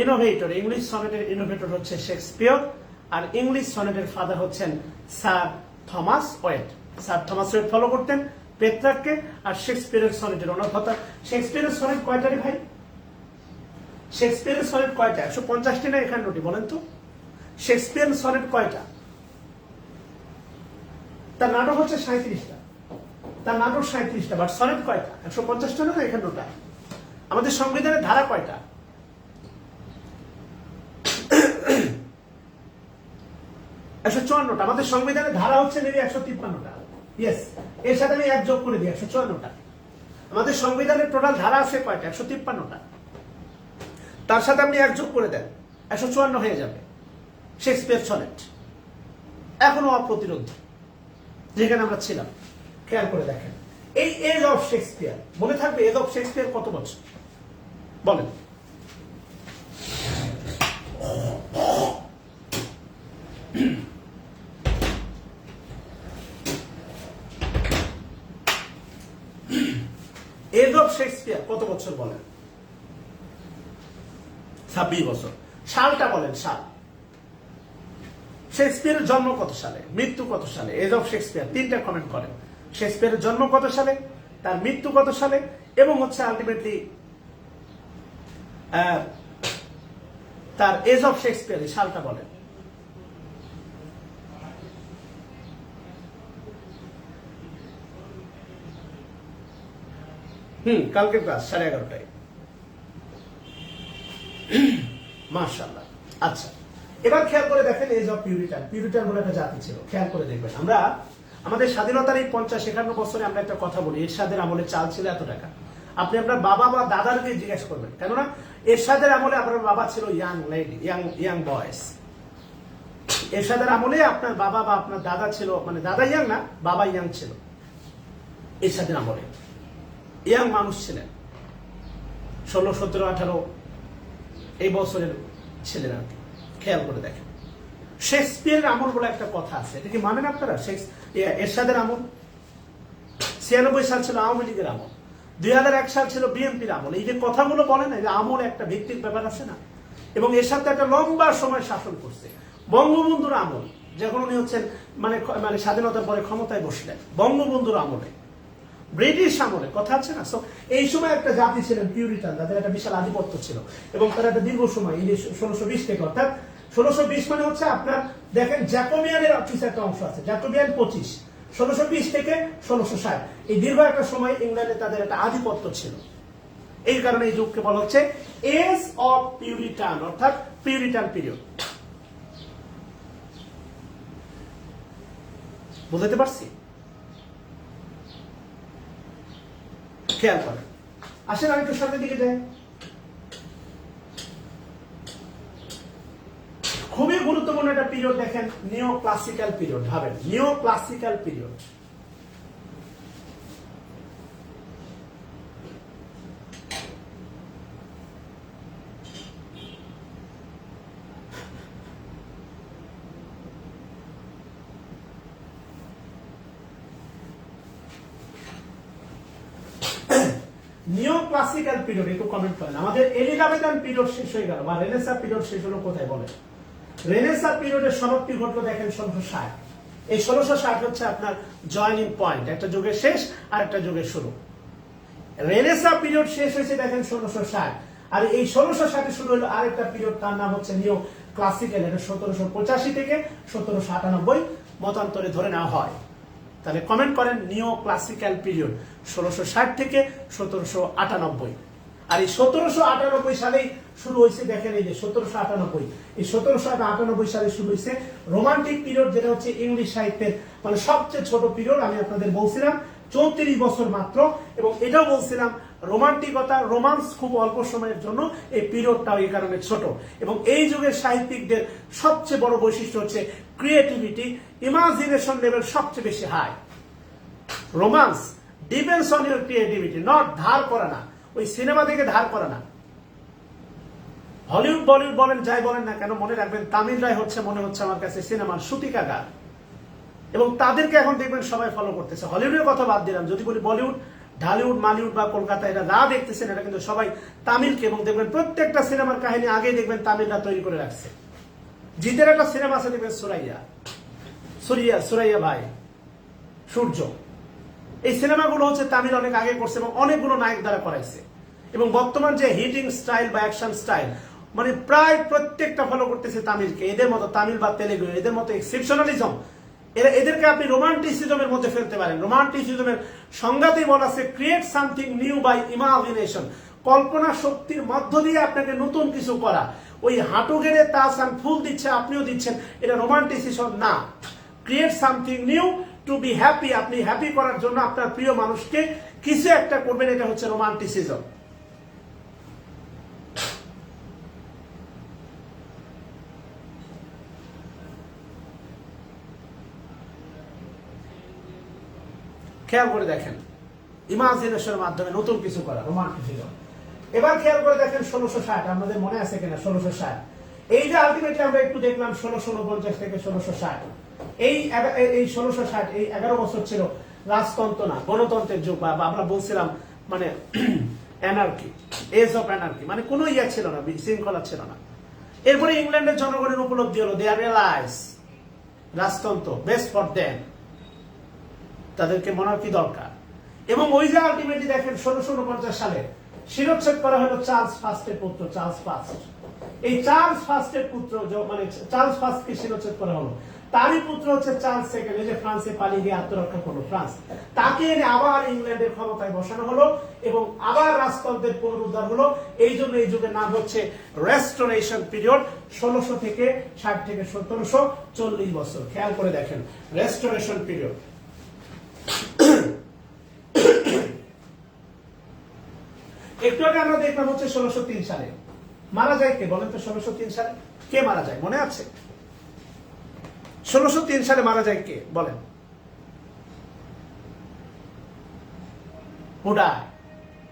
ইনোভেটর, ইংলিশ সনেটের ইনোভেটর হচ্ছে শেক্সপিয়র, আর ইংলিশ সনেটের ফাদার হচ্ছেন sir Thomas Wyatt. Sir Thomas Wyatt follow করতেন পেট্রাককে, আর শেক্সপিয়রের সনেটের অনর্থতা। শেক্সপিয়রের সনেট কয়টা রে ভাই? শেক্সপিয়রের সনেট কয়টা? 150টি না 51টি? বলেন তো শেক্সপিয়রের সনেট কয়টা? তার নাটক হচ্ছে 37টা, তার নাটক 37টা, বাট সনেট কয়টা? 150টা না 51টা? আমাদের সংবিধানের ধারা কয়টা? 154টা। আমাদের সংবিধানের ধারা হচ্ছে মেবি 153টা। ইয়েস, এর সাথে আমি এক যোগ করে দিই 154টা। আমাদের সংবিধানের টোটাল ধারা আছে কয়টা? 153টা। তার সাথে আপনি এক যোগ করে দেন, 154 হয়ে যাবে। শেক্সপিয়ার সনেট এখনো অপ্রতিরোধ যেখানে আমরা ছিলাম। খেয়াল করে দেখেন এই এজ অফ শেক্সপিয়ার, মনে থাকবে এজ অফ শেক্সপিয়ার কত বছর বলেন? এজ অফ শেক্সপিয়ার কত বছর বলেন? 26 বছর। সালটা বলেন, সাল। শেক্সপিয়ারের জন্ম কত সালে, মৃত্যু কত সালে? এজ অফ শেক্সপিয়ার তিনটা কমেন্ট করেন। শেক্সপিয়ারের জন্ম কত সালে, তার মৃত্যু কত সালে, এবং হচ্ছে আলটিমেটলি তার এজ অফ শেক্সপিয়ার সালটা বলেন। কালকে ক্লাস 11:30টায়। মাশাআল্লাহ। আচ্ছা, এবার খেয়াল করে দেখেন এজ অফ পিউরিটান। পিউরিটান বলে একটা জাতি ছিল। খেয়াল করে দেখবেন, আমরা আমাদের স্বাধীনতার এই 50-51 বছরে আমরা একটা কথা বলি, এরশাদের আমলে চাল ছিল এত টাকা। আপনি আপনার বাবা বা দাদারকে জিজ্ঞেস করবেন, কেননা এরশাদের আমলে আপনার বাবা ছিল ইয়াং লেডি, ইয়াং বয়েস। এরশাদের আমলে আপনার বাবা বা আপনার দাদা ছিল, মানে দাদা ইয়াং না, বাবা ইয়াং ছিল। এরশাদের আমলে ইয়াং মানুষ ছিলেন, 16, 17, 18 এই বছরের ছেলেরা। খেয়াল করে দেখেন শেক্সপিয়ারের আমল বলে একটা কথা আছে, এটা কি মানেন আপনারা? এরশাদের আমল 96 সাল ছিল আওয়ামী লীগের আমল, 2001 সাল ছিল বিএনপির আমল। এই যে কথাগুলো বলে না, যে আমল একটা ভিত্তিক ব্যাপার আছে না, এবং এর সাথে একটা লম্বা সময় শাসন করছে। বঙ্গবন্ধুর আমল, যখন উনি হচ্ছেন মানে মানে স্বাধীনতার পরে ক্ষমতায় বসলেন, বঙ্গবন্ধুর আমলে, ব্রিটিশ আমলে, কথা আছে না। এই সময় একটা জাতি ছিলেন পিউরিটান, তাদের একটা বিশাল আধিপত্য ছিল, এবং তারা একটা দীর্ঘ সময় 1620 থেকে, অর্থাৎ 1620 মানে হচ্ছে আপনার দেখেন জ্যাকোবিয়ানের অফিসে একটা অংশ আছে, জ্যাকোবিয়ান 25, 1620 থেকে 1660, এই দীর্ঘ একটা সময় ইংল্যান্ডে তাদের একটা আধিপত্য ছিল। এই কারণে এই যুগকে বলা হচ্ছে এজ অফ পিউরিটান, অর্থাৎ পিউরিটান পিরিয়ড। বুঝতে পারছি? খেয়াল করেন। আসেন আমি একটু সামনের দিকে যাই। খুবই গুরুত্বপূর্ণ একটা পিরিয়ড দেখেন, নিও ক্লাসিক্যাল পিরিয়ড। ভাবেন neo classical period. Neo classical period একটু কমেন্ট করেন। আমাদের এলিজাবেথান পিরিয়ড শেষ হয়ে গেল, বা রেনেসাঁ পিরিয়ড শেষ হলো কোথায় বলেন? রেনেসাঁ পিরিয়ডের সমাপ্তি ঘটলো দেখেন 1660। এই 1660 হচ্ছে আপনার জয়েনিং পয়েন্ট, একটা যুগের শেষ আর একটা যুগের শুরু। রেনেসাঁ পিরিয়ড শেষ হয়েছে দেখেন 1660, আর এই 1660 শুরু হলো আরেকটা পিরিয়ড, তার নাম হচ্ছে নিও ক্লাসিক্যাল, এটা 1785 থেকে 1798 মতান্তরে ধরে নেওয়া হয়। তাহলে কমেন্ট করেন নিও ক্লাসিক্যাল পিরিয়ড 1660 থেকে 1798। আর এই 1798 সালেই শুরু হয়েছে, দেখেন এই যে 1798, এই 1798 সালে শুরু হয়েছে রোমান্টিক পিরিয়ড, যেটা হচ্ছে ইংলিশ সাহিত্যের মানে সবচেয়ে ছোট পিরিয়ড। আমি আপনাদের বলছিলাম 34 বছর মাত্র, এবং এটাও বলছিলাম রোমান্টিকতা, রোমান্স খুব অল্প সময়ের জন্য, এই পিরিয়ডটাও এই কারণে ছোট। এবং এই যুগের সাহিত্যিকদের সবচেয়ে বড় বৈশিষ্ট্য হচ্ছে ক্রিয়েটিভিটি, ইমাজিনেশন লেভেল সবচেয়ে বেশি high. Romance depends on your creativity, not ধার করা না, ওই সিনেমা থেকে ধার করা না। হলিউড বলিউড বলেন যাই বলেন না কেন, মনে রাখবেন তামিলরাই হচ্ছে মনে হচ্ছে আমার কাছে সিনেমার সূতিকাগার, এবং তাদেরকে এখন দেখবেন সবাই ফলো করতেছে। হলিউডের কথা বাদ দিলাম, যদি বলি বলিউড, ঢালিউড, মালিউড বা কলকাতা, এরা যা দেখতেছেন এটা কিন্তু সবাই তামিলকে, এবং দেখবেন প্রত্যেকটা সিনেমার কাহিনী আগে দেখবেন তামিলরা তৈরি করে রাখছে। জিতের একটা সিনেমা আছে দেখবেন সুরাইয়া ভাই, সূর্য, এই সিনেমাগুলো হচ্ছে তামিল অনেক আগে করছে এবং অনেকগুলো নায়ক দ্বারা করাইছে। এবং বর্তমান যে হিটিং স্টাইল বা অ্যাকশন স্টাইল, মানে প্রায় প্রত্যেকটা ফলো করতেছে তামিলকে। এদের মতো তামিল বা তেলেগু, এদের মতো এক্সেপশনালিজম, এদেরকে আপনি রোমান্টিসিজমের মধ্যে ফেলতে পারেন। রোমান্টিসিজমের সংজ্ঞাতেই বলা আছে create something new by imagination, কল্পনা শক্তির মধ্য দিয়ে আপনাকে নতুন কিছু করা। ওই হাঁটু গেড়ে তাসান ফুল দিচ্ছে আপনিও দিচ্ছেন, এটা রোমান্টিসিজম না। Create something new to be happy, আপনি হ্যাপি করার জন্য আপনার প্রিয় মানুষকে কিছু একটা করবেন, এটা হচ্ছে রোমান্টিসিজম। খেয়াল করে দেখেন ইমাজিনেশনের মাধ্যমে নতুন কিছু করা, রোমান্টিসিজম। এবার খেয়াল করে দেখেন 1660, আমাদের মনে আছে কিনা 1660, এই যে আলটিমেটলি আমরা একটু দেখলাম 1649 থেকে 1660, এই 1660, এই 11 বছর ছিল রাজতন্ত্র না গণতন্ত্রের যুগ, বা আমরা বলছিলাম মানে অ্যানার্কি, এজ অফ অ্যানার্কি, মানে কোনো ইয়া ছিল না, শৃঙ্খলা ছিল না। এরপরে ইংল্যান্ডের জনগণের উপলব্ধি হলো দে আর রিয়ালাইজ রাজতন্ত্র বেস্ট ফর দেম, তাদেরকে মনার্কি দরকার। এবং ওই যে আলটিমেটলি দেখেন 1649 সালে শিরোচ্ছেদ করা হলো চার্লস ফার্স্টের পুত্র চার্লস ফার্স্ট। এই চার্লস ফার্স্টের পুত্র মানে চার্লস ফার্স্টকে শিরোচ্ছেদ করা হলো, তারই পুত্র হচ্ছে চার্লস সেকেন্ড, এই যে ফ্রান্সে পালিয়ে গিয়ে আত্মরক্ষা করলো ফ্রান্স, তাকে এনে আবার ইংল্যান্ডের ক্ষমতায় বসানো হলো এবং আবার রাজতন্ত্রের পুনরুদ্ধার হলো। এই জন্য এই যুগের নাম হচ্ছে রেস্টোরেশন পিরিয়ড, 1600 থেকে 60 থেকে 1740 বছর। খেয়াল করে দেখেন রেস্টোরেশন পিরিয়ড। একটু আগে আমরা দেখলাম হচ্ছে 1603 সালে মারা যায় কে বলেন তো? 1603 সালে কে মারা যায় মনে আছে? 1603 সালে মারা যায় কে বলেন? Who died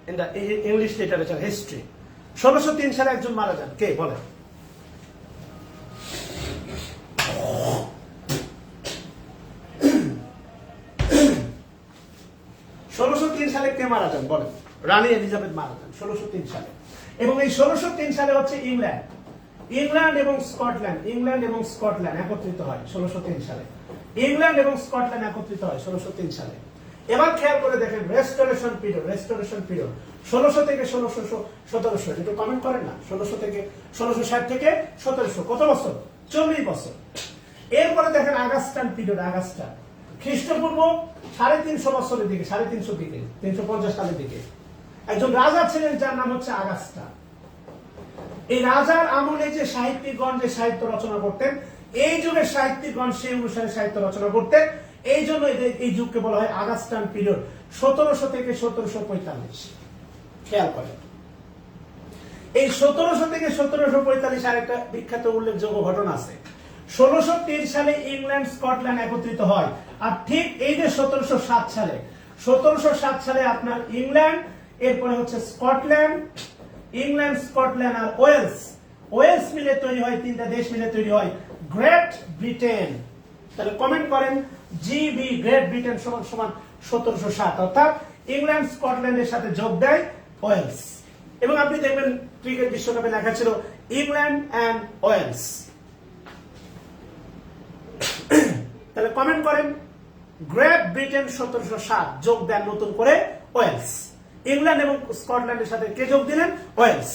in the English literature history? 1603 সালে একজন মারা যান, কে বলেন? সালে কে মারা যান বলেন? রানী এলিজাবেথ মারা যান 1603 সালে। এবং এই 1603 সালে হচ্ছে ইংল্যান্ড এবং স্কটল্যান্ড একত্রিত হয় 1603 সালে। ইংল্যান্ড এবং স্কটল্যান্ড একত্রিত হয় 1603 সালে। এবার খেয়াল করে দেখেন রেস্টোরেশন পিরিয়ড 1600 থেকে 1700, একটু কমেন্ট করেন না। 1660 থেকে 1700, কত বছর? 40 বছর। এরপরে দেখেন আগাস্টান পিরিয়ড, খ্রিস্টপূর্ব 350 বছরের দিকে, 350 দিকে, 350 সালের দিকে একজন রাজা ছিলেন যার নাম হচ্ছে আগাস্টা। এই রাজার আমলে যে সাহিত্যিকগণ যে সাহিত্য রচনা করতেন, এই যুগের সাহিত্যিকগণ সেই অনুসারে সাহিত্য রচনা করতেন। এই জন্য এই যুগকে বলা হয় আগাস্টান পিরিয়ড, 1700 থেকে 1745। খেয়াল করেন এই 1700 থেকে 1745 আর একটা বিখ্যাত উল্লেখযোগ্য ঘটনা আছে। 1603 সালে ইংল্যান্ড স্কটল্যান্ড একত্রিত হয়, আর ঠিক এই যে 1707 সালে আপনার ইংল্যান্ড, এরপরে হচ্ছে স্কটল্যান্ড, ইংল্যান্ড স্কটল্যান্ড আর ওয়েলস মিলে তৈরি হয়, তিনটা দেশ মিলে তৈরি হয় গ্রেট ব্রিটেন। তাহলে কমেন্ট করেন জিবি, গ্রেট ব্রিটেন সমান সমান 1707, অর্থাৎ ইংল্যান্ড স্কটল্যান্ডের সাথে যোগ দেয় ওয়েলস। এবং আপনি দেখবেন ক্রিকেট বিশ্বকাপে লেখা ছিল ইংল্যান্ড অ্যান্ড ওয়েলস। তাহলে কমেন্ট করেন গ্রেট ব্রিটেন 1707 যোগ দেন নতুন করে ওয়েলস। ইংল্যান্ড এবং স্কটল্যান্ডের সাথে কে যোগ দিলেন? ওয়েলস।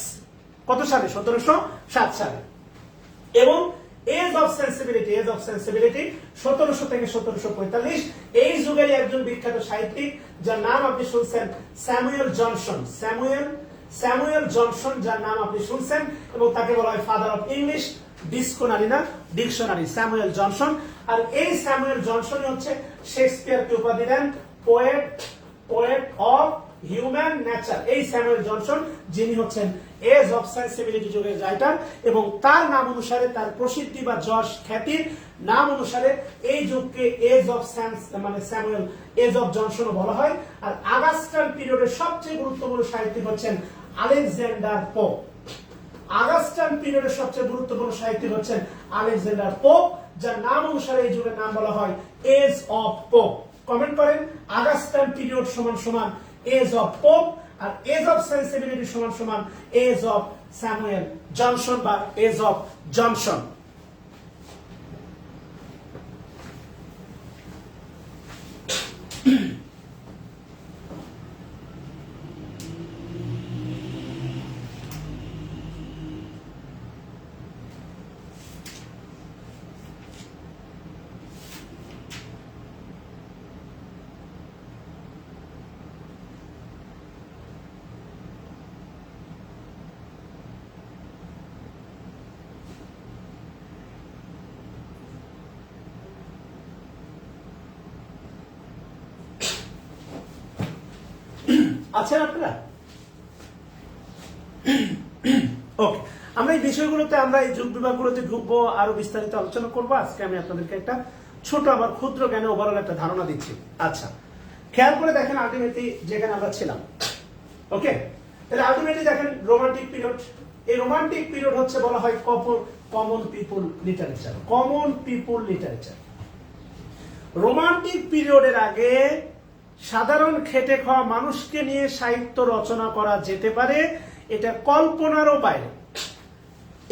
কত সালে? 1707 সালে। এবং এজ অফ সেন্সিবিলিটি 1700 থেকে 1745, এই যুগের একজন বিখ্যাত সাহিত্যিক যার নাম আপনি শুনছেন স্যামুয়েল জনসন, যার নাম আপনি শুনছেন, এবং তাকে বলা হয় father of English dictionary Samuel Johnson. আর এই স্যামুয়েল জনসনই হচ্ছে শেক্সপিয়ারকে উপাধি দেন পোয়েট অফ হিউম্যান নেচার। এই স্যামুয়েল জনসন যিনি হচ্ছেন এজ অফ সেন্সিবিলিটি যুগের রাইটার, এবং তার নাম অনুসারে, তার প্রসিদ্ধি বা যশ খ্যাতির নাম অনুসারে এই যুগকে age of Samuel age of Johnson বলা হয়। আর আগাস্টান পিরিয়ডের সবচেয়ে গুরুত্বপূর্ণ সাহিত্যিক হচ্ছেন আলেকজান্ডার পোপ। আগাস্টান পিরিয়ডের সবচেয়ে গুরুত্বপূর্ণ সাহিত্যিক হচ্ছেন আলেকজান্ডার পোপ, যার নাম অনুসারে এই যুগের নাম বলা হয় এজ অফ পোপ। কমেন্ট করেন আগাস্টান পিরিয়ড সমান সমান এজ অফ পোপ, আর এজ অফ সেন্সিবিলিটি সমান সমান এজ অফ স্যামুয়েল জনসন বা এজ অফ জনসন। আছেন আপনারা? ওকে, আমরা এই বিষয়গুলোতে, আমরা এই যুগ বিভাগগুলোতে ঢুকবো, আরো বিস্তারিত আলোচনা করবো। আজকে আমি আপনাদেরকে একটা ছোট আবার ক্ষুদ্র জ্ঞানে ওভারঅল একটা ধারণা দিচ্ছি। আচ্ছা, খেয়াল করে দেখেন আলটিমেটলি যেখানে আমরা ছিলাম। ওকে, তাহলে আলটিমেটলি দেখেন রোমান্টিক পিরিয়ড। এই রোমান্টিক পিরিয়ড হচ্ছে বলা হয় কমন পিপল লিটারেচার। রোমান্টিক পিরিয়ডের আগে সাধারণ খেটে খাওয়া মানুষকে নিয়ে সাহিত্য রচনা করা যেতে পারে, এটা কল্পনারও বাইরে।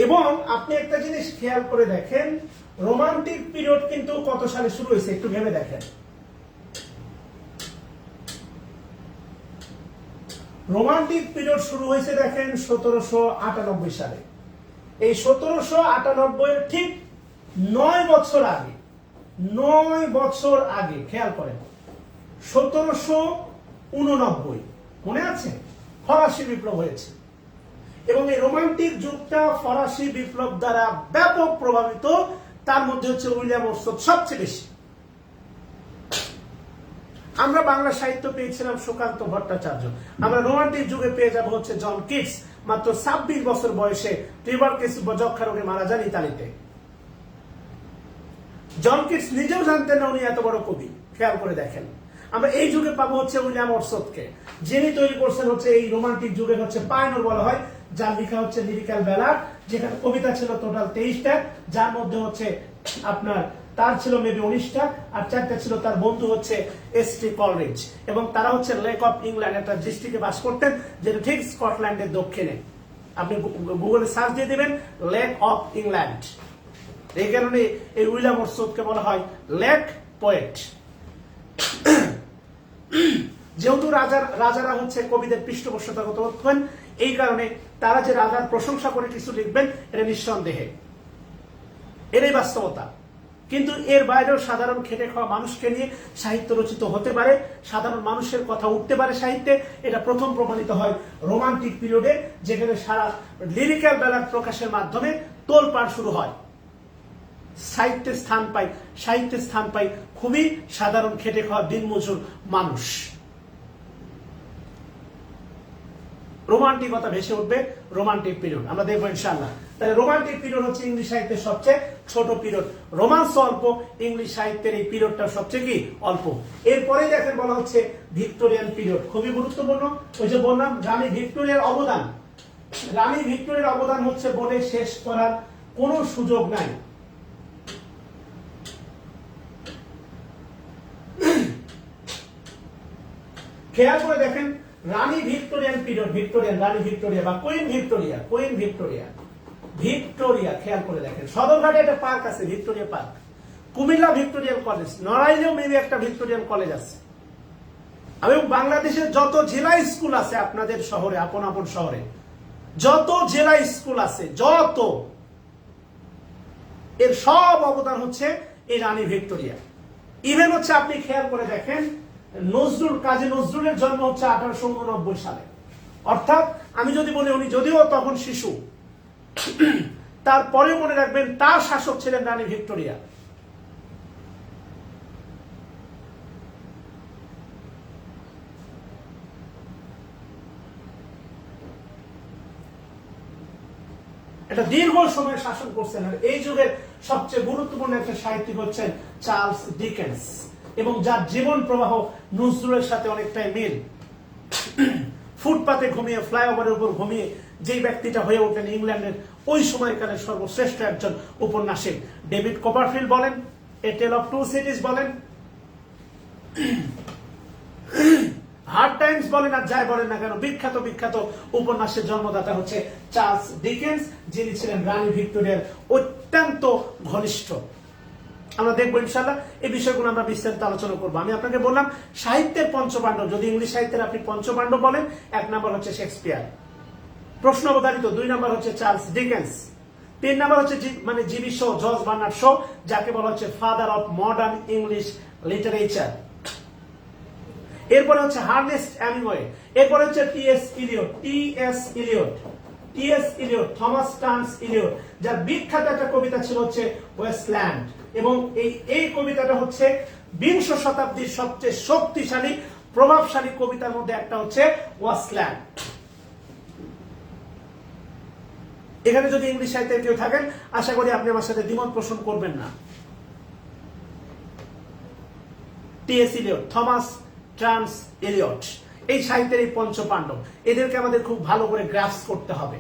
এবং আপনি একটা জিনিস খেয়াল করে দেখেন, রোমান্টিক পিরিয়ড কিন্তু কত সালে শুরু হয়েছে একটু ভেবে দেখেন। রোমান্টিক পিরিয়ড শুরু হয়েছে দেখেন 1798 সালে। এই 1798 ঠিক 9 বছর আগে খেয়াল করেন 1789 মনে আছে ফরাসি বিপ্লব হয়েছে, এবং এই রোমান্টিক যুগটা ফরাসি বিপ্লব দ্বারা ব্যাপক প্রভাবিত। তার মধ্যে হচ্ছে উইলিয়াম ওরসন সবচেয়ে বেশি। আমরা বাংলা সাহিত্য পেয়েছিলাম সুকান্ত ভট্টাচার্য, আমরা রোমান্টিক যুগে পেয়ে যাব হচ্ছে জন কিটস, মাত্র 26 বছর বয়সে টিউবারকুলোসিস বা যক্ষা রোগে মারা যান ইতালিতে। জন কিটস নিজেও জানতেন না উনি এত বড় কবি। খেয়াল করে দেখেন, আমরা এই যুগে পাবো হচ্ছে উইলিয়াম ওরসনকে, যিনি তৈরি করছেন হচ্ছে এই রোমান্টিক যুগের হচ্ছে পায়নর বলা হয়, যার লেখা হচ্ছে লিরিক্যাল ব্যালাড, যেখানে কবিতা ছিল টোটাল 23টা, যার মধ্যে হচ্ছে আপনার তার ছিল মেবি 19টা, আর 4টা ছিল তার বন্ধু হচ্ছে এস.টি. কলরিজ, এবং তারা হচ্ছে লেক অফ ইংল্যান্ড একটা ডিস্ট্রিক্টে বাস করতেন, যেটা ঠিক স্কটল্যান্ডের দক্ষিণে। আপনি গুগলে সার্চ দিয়ে দিবেন লেক অফ ইংল্যান্ড। এই কারণে এই উইলিয়াম ওরসনকে বলা হয় লেক পোয়েট। যেহেতু রাজারা হচ্ছে কবিদের পৃষ্ঠপোষকতা করতেন, এই কারণে তারা যে রাজার প্রশংসা করে কিছু লিখবেন এটা নিঃসন্দেহে এটাই বাস্তবতা। কিন্তু এর বাইরেও সাধারণ খেটে খাওয়া মানুষকে নিয়ে সাহিত্য রচিত হতে পারে, সাধারণ মানুষের কথা উঠতে পারে সাহিত্যে। এটা প্রথম প্রমাণিত হয় রোমান্টিক পিরিয়ডে, যেখানে সারা লিরিক্যাল ব্যালাড প্রকাশের মাধ্যমে তোলপাড় শুরু হয়। সাহিত্যে স্থান পায় খুবই সাধারণ খেটে খাওয়া দিনমজুর মানুষ। রোমান্টিকতা ভেসে উঠবে রোমান্টিক পিরিয়ড, আমরা দেখবো ইনশাআল্লাহ। তাহলে রোমান্টিক পিরিয়ড হচ্ছে ইংলিশ সাহিত্যের সবচেয়ে ছোট পিরিয়ড। রোমান্স অল্প, ইংলিশ সাহিত্যের এই পিরিয়ডটা সবচেয়ে কি অল্প। এরপরে দেখেন বলা হচ্ছে ভিক্টোরিয়ান পিরিয়ড, খুবই গুরুত্বপূর্ণ। ওই যে বললাম রানী ভিক্টোরিয়ার অবদান হচ্ছে বলে শেষ করার কোনো সুযোগ নাই। খেয়াল করে দেখেন রানী ভিক্টোরিয়ান পিরিয়ড, রানী ভিক্টোরিয়া বা কুইন ভিক্টোরিয়া খেয়াল করে দেখেন। সদরঘাটে একটা পার্ক আছে Victoria park, Comilla Victorian college, নড়াইলেও মেবি একটা ভিক্টোরিয়ান কলেজ আছে, এবং বাংলাদেশের যত জেলা স্কুল আছে আপনাদের শহরে, আপন শহরে যত জেলা স্কুল আছে, যত এর সব অবদান হচ্ছে এই রানী ভিক্টোরিয়া। ইভেন হচ্ছে আপনি খেয়াল করে দেখেন নজরুল, কাজী নজরুলের জন্ম হচ্ছে 1889 সালে, অর্থাৎ আমি যদি বলি উনি যদিও তখন শিশু, তারপরে মনে রাখবেন তার শাসক ছিলেন রানী ভিক্টোরিয়া। এটা দীর্ঘ সময় শাসন করছেন। আর এই যুগের সবচেয়ে গুরুত্বপূর্ণ একটা সাহিত্যিক হচ্ছেন চার্লস ডিকেন্স, এবং যার জীবন প্রবাহ নজরুলের সাথে অনেকটাই মিল। ফুটপাতে ঘুমিয়ে, ফ্লাইওভারের উপর ঘুমিয়ে যেই ব্যক্তিটা হয়ে ওঠেন ইংল্যান্ডের ওই সময়কালের সর্বশ্রেষ্ঠ একজন উপন্যাসিক। ডেভিড কপারফিল্ড বলেন, এ টেল অফ টু সিটিজ বলেন, হার্ড টাইমস বলেন, আর যাই বলেন না কেন, বিখ্যাত বিখ্যাত উপন্যাসের জন্মদাতা হচ্ছে চার্লস ডিকেন্স, যিনি ছিলেন রানী ভিক্টোরিয়ার অত্যন্ত ঘনিষ্ঠ। আমরা দেখবো ইনশাআল্লাহ এই বিষয়গুলো আমরা বিস্তারিত আলোচনা করবো। আমি আপনাকে বললাম সাহিত্যের পঞ্চপাণ্ডব, যদি ইংলিশ সাহিত্যের আপনি পঞ্চপাণ্ডব বলেন, 1 নম্বর হচ্ছে শেক্সপিয়ার, প্রশ্ন অবতারিত। 2 নম্বর হচ্ছে চার্লস ডিকেন্স। 3 নম্বর হচ্ছে GB Shaw, George Bernard Shaw, যাকে বলা হচ্ছে father of modern English literature. এরপরে হচ্ছে হার্নেস্ট হ্যামিংওয়ে, এরপরে হচ্ছে T S Eliot, Thomas Stearns Eliot, যার বিখ্যাত একটা কবিতা ছিল হচ্ছে ওয়েস্টল্যান্ড, এবং এই কবিতাটা হচ্ছে 20 শতাব্দীর সবচেয়ে শক্তিশালী প্রভাবশালী কবিতার মধ্যে একটা হচ্ছে ওয়েস্টল্যান্ড। এখানে যদি ইংলিশ সাহিত্যের কেউ থাকেন, আশা করি আপনি আমার সাথে দ্বিমত পোষণ করবেন না। T S Eliot, Thomas Stearns Eliot, এই সাহিত্যের এই পঞ্চপাণ্ডব, এদেরকে আমাদের খুব ভালো করে গ্রাফস করতে হবে।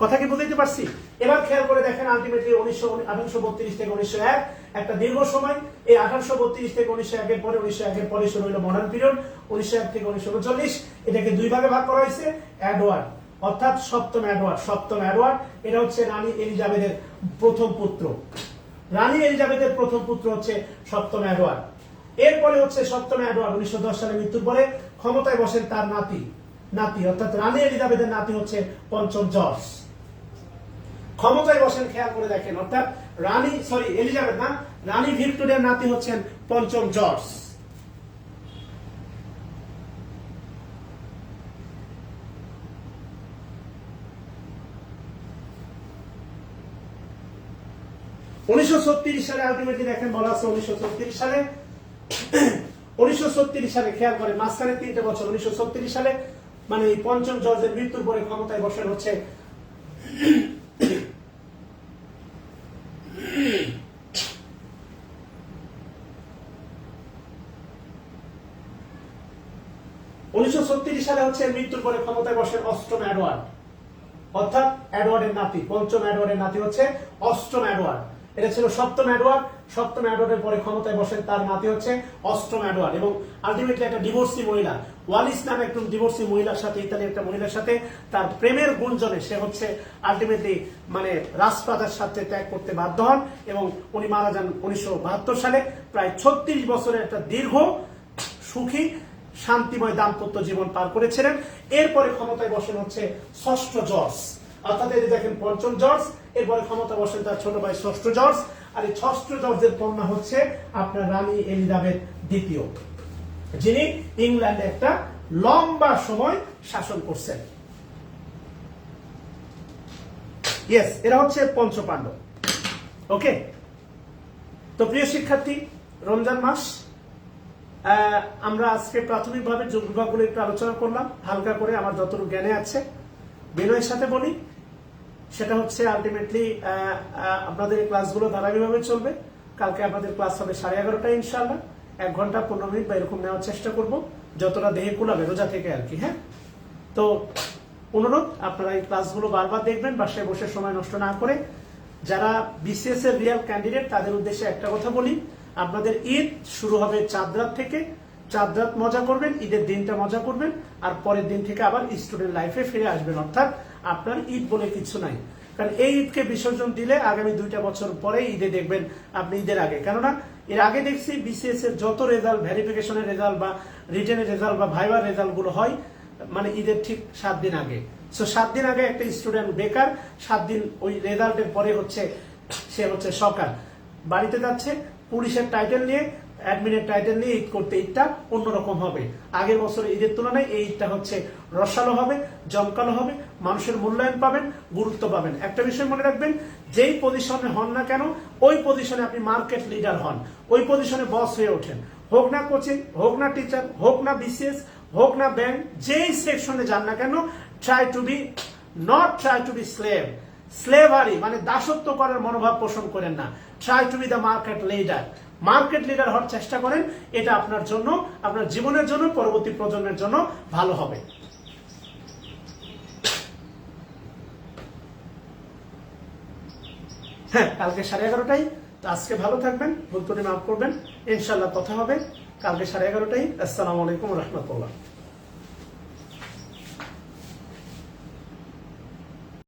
কথা কি বুঝতে পারছি? এবার খেয়াল করে দেখেন, আলটিমেটলি 1832 থেকে 1901 একটা দীর্ঘ সময়। এই 1832 থেকে 1901 এর পরে 1901 এর পরে শুরু হলো মডার্ন পিরিয়ড। 1901 থেকে 1939 এটাকে 2 ভাগে ভাগ করা হয়েছে। এডওয়ার্ড, অর্থাৎ সপ্তম এডওয়ার্ড, এটা হচ্ছে রানী এলিজাবেথের প্রথম পুত্র। রানী এলিজাবেথের প্রথম পুত্র হচ্ছে সপ্তম এডওয়ার্ড। এরপরে হচ্ছে সপ্তম এডওয়ার্ড 1910 সালে মৃত্যুর পরে ক্ষমতায় বসেন তার নাতি অর্থাৎ রানী এলিজাবেথের নাতি হচ্ছে পঞ্চম জর্জ। ক্ষমতায় বসেন, খেয়াল করে দেখেন, অর্থাৎ এলিজাবেথ না, রানী ভিক্টোরিয়ার নাতি হচ্ছেন পঞ্চম জর্জ। সালে আলটিমেটলি দেখেন বলা আছে 1936 সালে খেয়াল করে মাঝখানে 3টে বছর। 1936 সালে মানে এই পঞ্চম জর্জের মৃত্যুর পরে ক্ষমতায় বসেন হচ্ছে 1936 সালে হচ্ছে মৃত্যুর পরে ক্ষমতায় বসেন অষ্টম এডওয়ার্ড, অর্থাৎ এডওয়ার্ডের নাতি, পঞ্চম এডওয়ার্ডের নাতি হচ্ছে অষ্টম এডওয়ার্ড। এটা ছিল সপ্তম এডওয়ার্ডের পরে ক্ষমতায় বসেন তার নাতি হচ্ছে অষ্টম এডওয়ার্ড। এবং আলটিমেটলি একটা ডিভোর্সি মহিলা, ওয়ালিস নামে একজন ডিভোর্সি মহিলার সাথে, ইতালি একটা মহিলার সাথে তার প্রেমের গুঞ্জনে সে হচ্ছে আলটিমেটলি মানে রাজপ্রাসাদের সাথে ত্যাগ করতে বাধ্য হন, এবং উনি মারা যান 1972 সালে। প্রায় 36 বছরের একটা দীর্ঘ সুখী শান্তিময় দাম্পত্য জীবন পার করেছিলেন। এরপরে ক্ষমতায় বসেন হচ্ছে ষষ্ঠ জর্জ, অর্থাৎ এই দেখেন পঞ্চম জর্জ, এরপরে ক্ষমতা বসেন তার ছোট ভাই ষষ্ঠ জর্জ। আর এই ষষ্ঠ জর্জের কন্যা হচ্ছে আপনার রানী এলিজাবেথ দ্বিতীয়, যিনি ইংল্যান্ডে একটা লম্বা সময় শাসন করছেন। ইয়েস, এরা হচ্ছে পঞ্চপাণ্ডব। ওকে, তো প্রিয় শিক্ষার্থী, রমজান মাস, আমরা আজকে প্রাথমিকভাবে যোগ বিভাগগুলো একটু আলোচনা করলাম হালকা করে, আমার যতটুকু জ্ঞানে আছে। বিনয়ের সাথে বলি, সেটা হচ্ছে আলটিমেটলি আপনাদের ক্লাসগুলো ধারাবাহিকভাবে চলবে। কালকে আপনাদের ক্লাস হবে 11:30 ইনশাআল্লাহ, 1 ঘন্টা 15 মিনিট বা এরকম নেওয়ার চেষ্টা করব, যতটা দেহে কুলাবে রোজা থেকে আর কি। হ্যাঁ, তো অনুরোধ, আপনারা এই ক্লাসগুলো বারবার দেখবেন, বাসায় বসে সময় নষ্ট না করে। যারা বিসিএস এর রিয়াল ক্যান্ডিডেট তাদের উদ্দেশ্যে একটা কথা বলি, আপনাদের ঈদ শুরু হবে চাঁদ রাত থেকে। চাঁদ রাত মজা করবেন, ঈদের দিনটা মজা করবেন, আর পরের দিন থেকে আবার স্টুডেন্ট লাইফে ফিরে আসবেন। অর্থাৎ আপনার ঈদ বলে কিছু নাই, কারণ এই ঈদকে বিসর্জন দিলে আগামী 2টা বছর পরে ঈদে দেখবেন আপনি ঈদের আগে। কেননা এর আগে দেখছি বিসিএস এর যত রেজাল্ট, ভেরিফিকেশনের রেজাল্ট বা রিটেনের রেজাল্ট বা ভাইবার রেজাল্ট গুলো হয়, মানে ঈদের ঠিক 7 দিন আগে। সো 7 দিন আগে একটা স্টুডেন্ট বেকার, 7 দিন ওই রেজাল্টের পরে হচ্ছে সে হচ্ছে সকাল বাড়িতে যাচ্ছে পুলিশের টাইটেল নিয়ে, অ্যাডমিনের টাইটেল নিয়ে ঈদ করতে। ঈদটা অন্যরকম হবে, আগের বছর ঈদের তুলনায় এই ঈদটা হচ্ছে রসালো হবে, জমকালো হবে, মানুষের মূল্যায়ন পাবেন, গুরুত্ব পাবেন। একটা বিষয় মনে রাখবেন, যেই পজিশনে হন না কেন ওই পজিশনে আপনি মার্কেট লিডার হন, ওই পজিশনে বস হয়ে ওঠেন। হোক না কোচিং, হোক না টিচার, হোক না বিসিএস, হোক না ব্যাংক, যেই সেকশনে যান না কেন, try to be slave. Slavery মানে দাসত্ব করার মনোভাব পোষণ করেন না। Try to be the market leader. Market leader হওয়ার চেষ্টা করেন, এটা আপনার জন্য, আপনার জীবনের জন্য, পরবর্তী প্রজন্মের জন্য ভালো হবে। হ্যাঁ, কালকে 11:30টায়। তো আজকে ভালো থাকবেন, ভুল ত্রুটি মাফ করবেন, ইনশাল্লাহ কথা হবে কালকে 11:30টায়। আসসালামু আলাইকুম রহমতুল্লাহ।